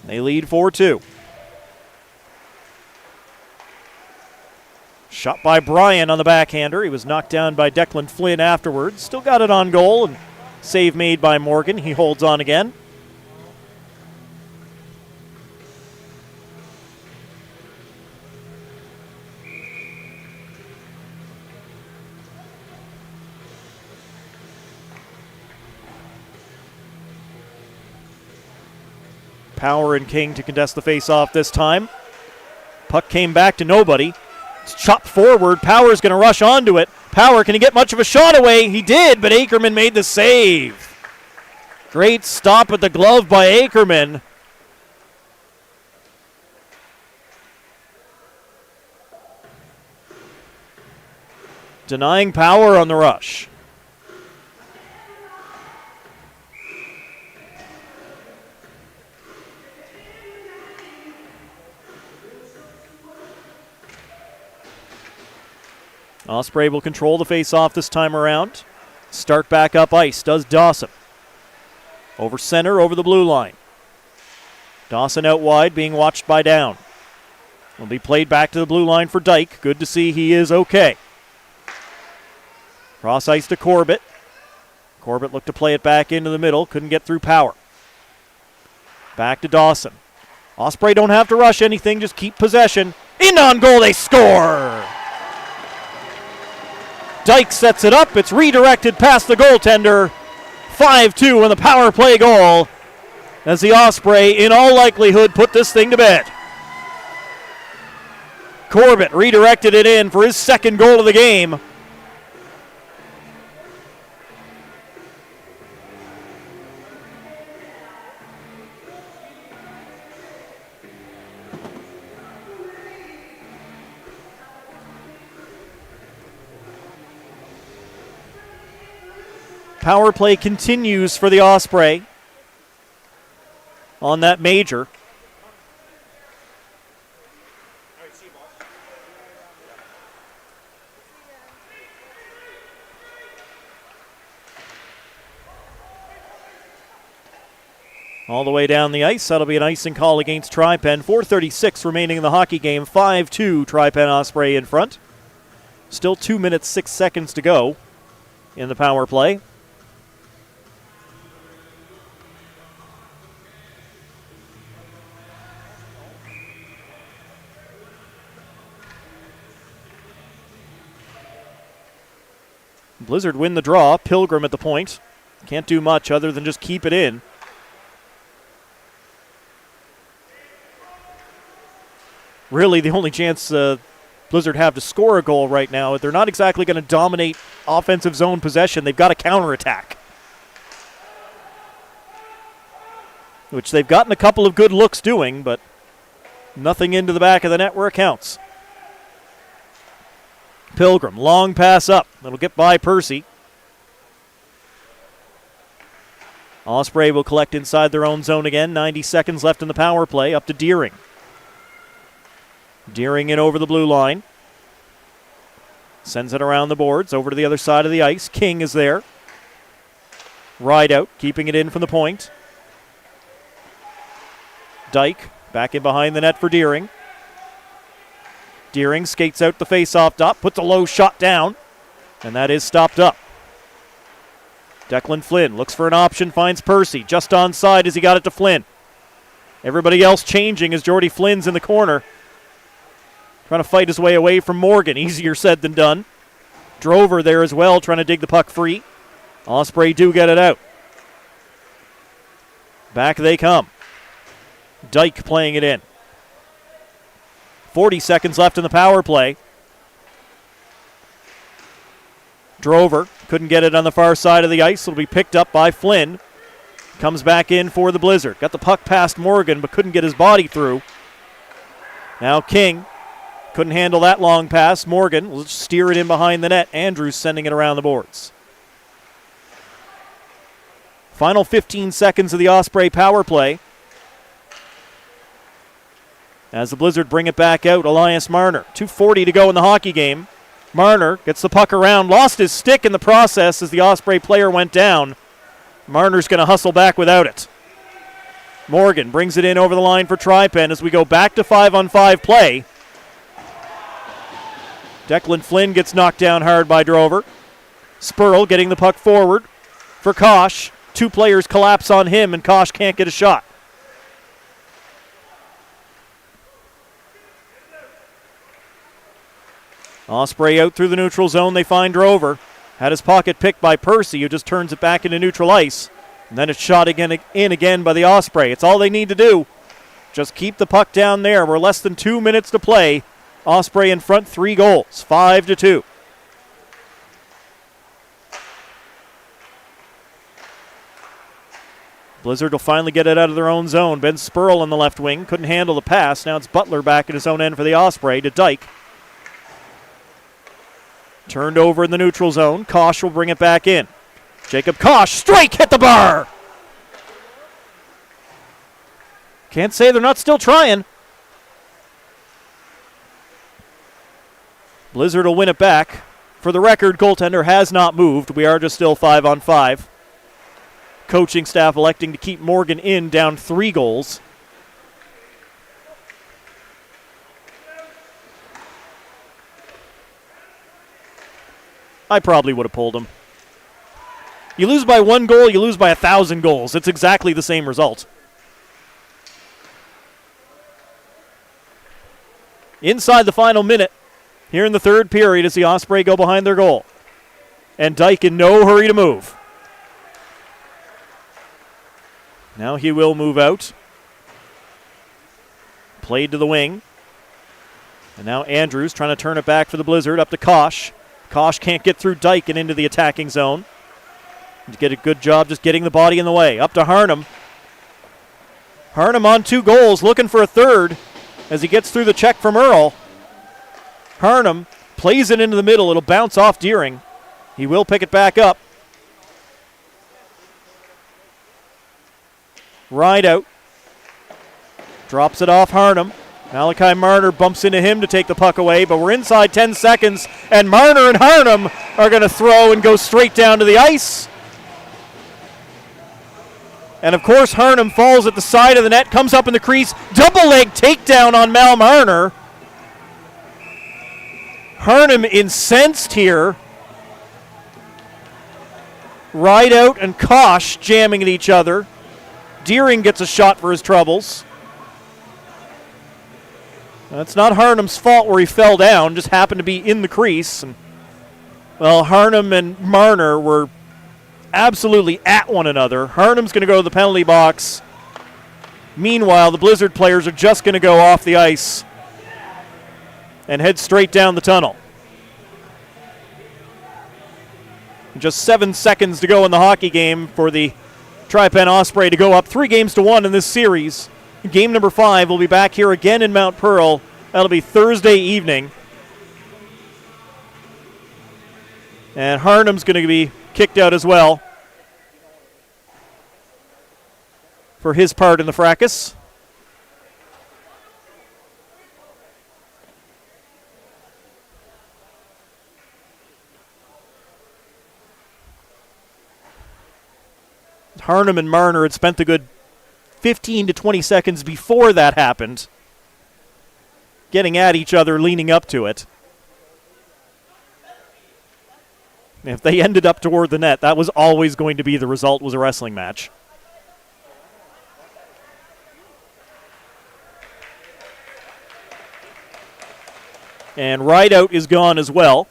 They lead 4-2. Shot by Bryan on the backhander. He was knocked down by Declan Flynn afterwards. Still got it on goal, and save made by Morgan. He holds on again. Power and King to contest the face-off this time. Puck came back to nobody. It's chopped forward. Power's going to rush onto it. Power, can he get much of a shot away? He did, but Ackerman made the save. Great stop at the glove by Ackerman. Denying Power on the rush. Osprey will control the face-off this time around. Start back up ice, does Dawson. Over center, over the blue line. Dawson out wide, being watched by Down. Will be played back to the blue line for Dyke. Good to see he is okay. Cross ice to Corbett. Corbett looked to play it back into the middle, couldn't get through Power. Back to Dawson. Osprey don't have to rush anything, just keep possession. In on goal, they score! Dyke sets it up. It's redirected past the goaltender. 5-2 on the power play goal as the Osprey, in all likelihood, put this thing to bed. Corbett redirected it in for his second goal of the game. Power play continues for the Osprey on that major. All the way down the ice. That'll be an icing call against Tri-Pen. 4:36 remaining in the hockey game. 5-2 Tri-Pen Osprey in front. Still 2 minutes, 6 seconds to go in the power play. Blizzard win the draw. Pilgrim at the point. Can't do much other than just keep it in. Really, the only chance Blizzard have to score a goal right now, they're not exactly going to dominate offensive zone possession. They've got a counterattack, which they've gotten a couple of good looks doing, but nothing into the back of the net where it counts. Pilgrim, long pass up. That'll get by Percy. Osprey will collect inside their own zone again. 90 seconds left in the power play. Up to Deering. Deering in over the blue line. Sends it around the boards, over to the other side of the ice. King is there. Ride out, keeping it in from the point. Dyke back in behind the net for Deering. Deering skates out the face-off dot, puts a low shot down, and that is stopped up. Declan Flynn looks for an option, finds Percy. Just onside as he got it to Flynn. Everybody else changing as Jordy Flynn's in the corner. Trying to fight his way away from Morgan. Easier said than done. Drover there as well, trying to dig the puck free. Osprey do get it out. Back they come. Dyke playing it in. 40 seconds left in the power play. Drover couldn't get it on the far side of the ice. It'll be picked up by Flynn. Comes back in for the Blizzard. Got the puck past Morgan, but couldn't get his body through. Now King couldn't handle that long pass. Morgan will steer it in behind the net. Andrews sending it around the boards. Final 15 seconds of the Osprey power play. As the Blizzard bring it back out, Elias Marner. 2:40 to go in the hockey game. Marner gets the puck around, lost his stick in the process as the Osprey player went down. Marner's going to hustle back without it. Morgan brings it in over the line for Trypen as we go back to 5-on-5 play. Declan Flynn gets knocked down hard by Drover. Spurl getting the puck forward for Kosh. Two players collapse on him and Kosh can't get a shot. Osprey out through the neutral zone. They find Drover. Had his pocket picked by Percy, who just turns it back into neutral ice. And then it's shot again by the Osprey. It's all they need to do. Just keep the puck down there. We're less than 2 minutes to play. Osprey in front, 3 goals, 5-2. Blizzard will finally get it out of their own zone. Ben Spurl on the left wing. Couldn't handle the pass. Now it's Butler back at his own end for the Osprey to Dyke. Turned over in the neutral zone. Kosh will bring it back in. Jacob Kosh, strike, hit the bar. Can't say they're not still trying. Blizzard will win it back. For the record, goaltender has not moved. We are just still 5-on-5. Coaching staff electing to keep Morgan in, down 3 goals. I probably would have pulled him. You lose by 1 goal, you lose by 1,000 goals. It's exactly the same result. Inside the final minute, here in the third period, as the Osprey go behind their goal. And Dyke in no hurry to move. Now he will move out. Played to the wing. And now Andrews trying to turn it back for the Blizzard, up to Kosh. Kosh can't get through Dyke and into the attacking zone. Get a good job just getting the body in the way. Up to Harnum. Harnum on 2 goals, looking for a third as he gets through the check from Earl. Harnum plays it into the middle. It'll bounce off Deering. He will pick it back up. Ride out. Drops it off Harnum. Malachi Marner bumps into him to take the puck away, but we're inside 10 seconds, and Marner and Harnum are going to throw and go straight down to the ice. And, of course, Harnum falls at the side of the net, comes up in the crease, double-leg takedown on Mal Marner. Harnum incensed here. Rideout and Kosh jamming at each other. Deering gets a shot for his troubles. It's not Harnum's fault where he fell down, just happened to be in the crease. And, well, Harnum and Marner were absolutely at one another. Harnum's going to go to the penalty box. Meanwhile, the Blizzard players are just going to go off the ice and head straight down the tunnel. Just 7 seconds to go in the hockey game for the Trypen Osprey to go up 3-1 in this series. Game number 5 will be back here again in Mount Pearl. That'll be Thursday evening. And Harnum's going to be kicked out as well. for his part in the fracas. Harnum and Marner had spent a good 15 to 20 seconds before that happened, getting at each other, leaning up to it. If they ended up toward the net, that was always going to be the result, was a wrestling match. And Rideout is gone as well,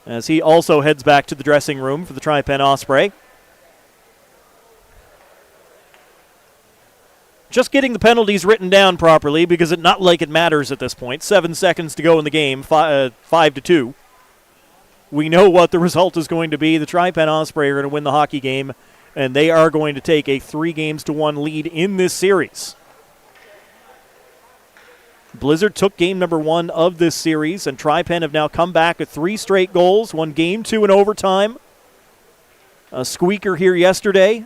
as he also heads back to the dressing room for the Tri-Pen Osprey. Just getting the penalties written down properly, because it's not like it matters at this point. 7 seconds to go in the game, 5-2. We know what the result is going to be. The Tri-Pen Osprey are going to win the hockey game, and they are going to take a 3-1 lead in this series. Blizzard took game number 1 of this series, and Tri-Pen have now come back with 3 straight goals, won game 2 in overtime. A squeaker here yesterday,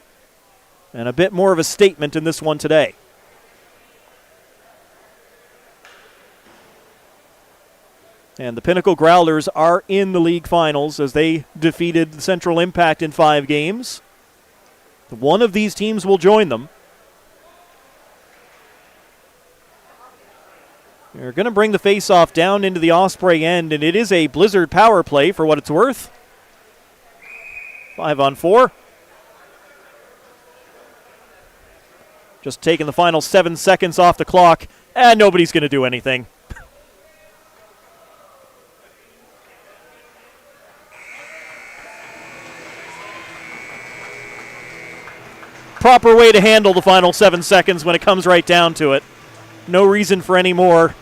and a bit more of a statement in this one today. And the Pinnacle Growlers are in the league finals as they defeated the Central Impact in 5 games. One of these teams will join them. They're going to bring the face-off down into the Osprey end, and it is a Blizzard power play for what it's worth. 5-on-4. Just taking the final 7 seconds off the clock, and nobody's going to do anything. Proper way to handle the final 7 seconds when it comes right down to it. No reason for any more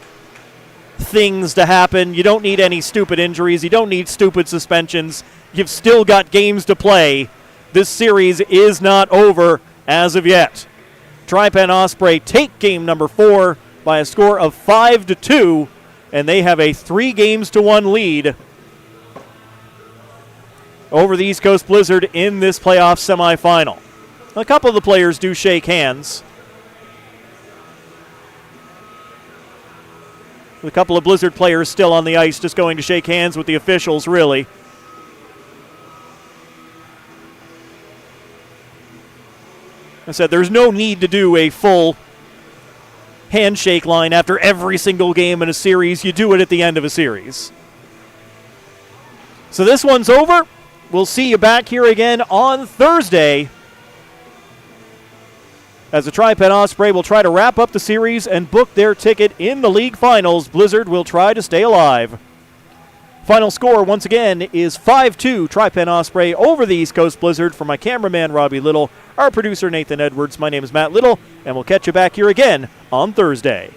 things to happen. You don't need any stupid injuries. You don't need stupid suspensions. You've still got games to play. This series is not over as of yet. Tri-Pen Osprey take game number 4 by a score of 5-2, and they have a 3-1 lead over the East Coast Blizzard in this playoff semifinal. A couple of the players do shake hands. A couple of Blizzard players still on the ice, just going to shake hands with the officials, really. I said there's no need to do a full handshake line after every single game in a series. You do it at the end of a series. So this one's over. We'll see you back here again on Thursday, as the Tri-Pen Osprey will try to wrap up the series and book their ticket in the league finals. Blizzard will try to stay alive. Final score, once again, is 5-2 Tri-Pen Osprey over the East Coast Blizzard. For my cameraman, Robbie Little, our producer, Nathan Edwards, my name is Matt Little, and we'll catch you back here again on Thursday.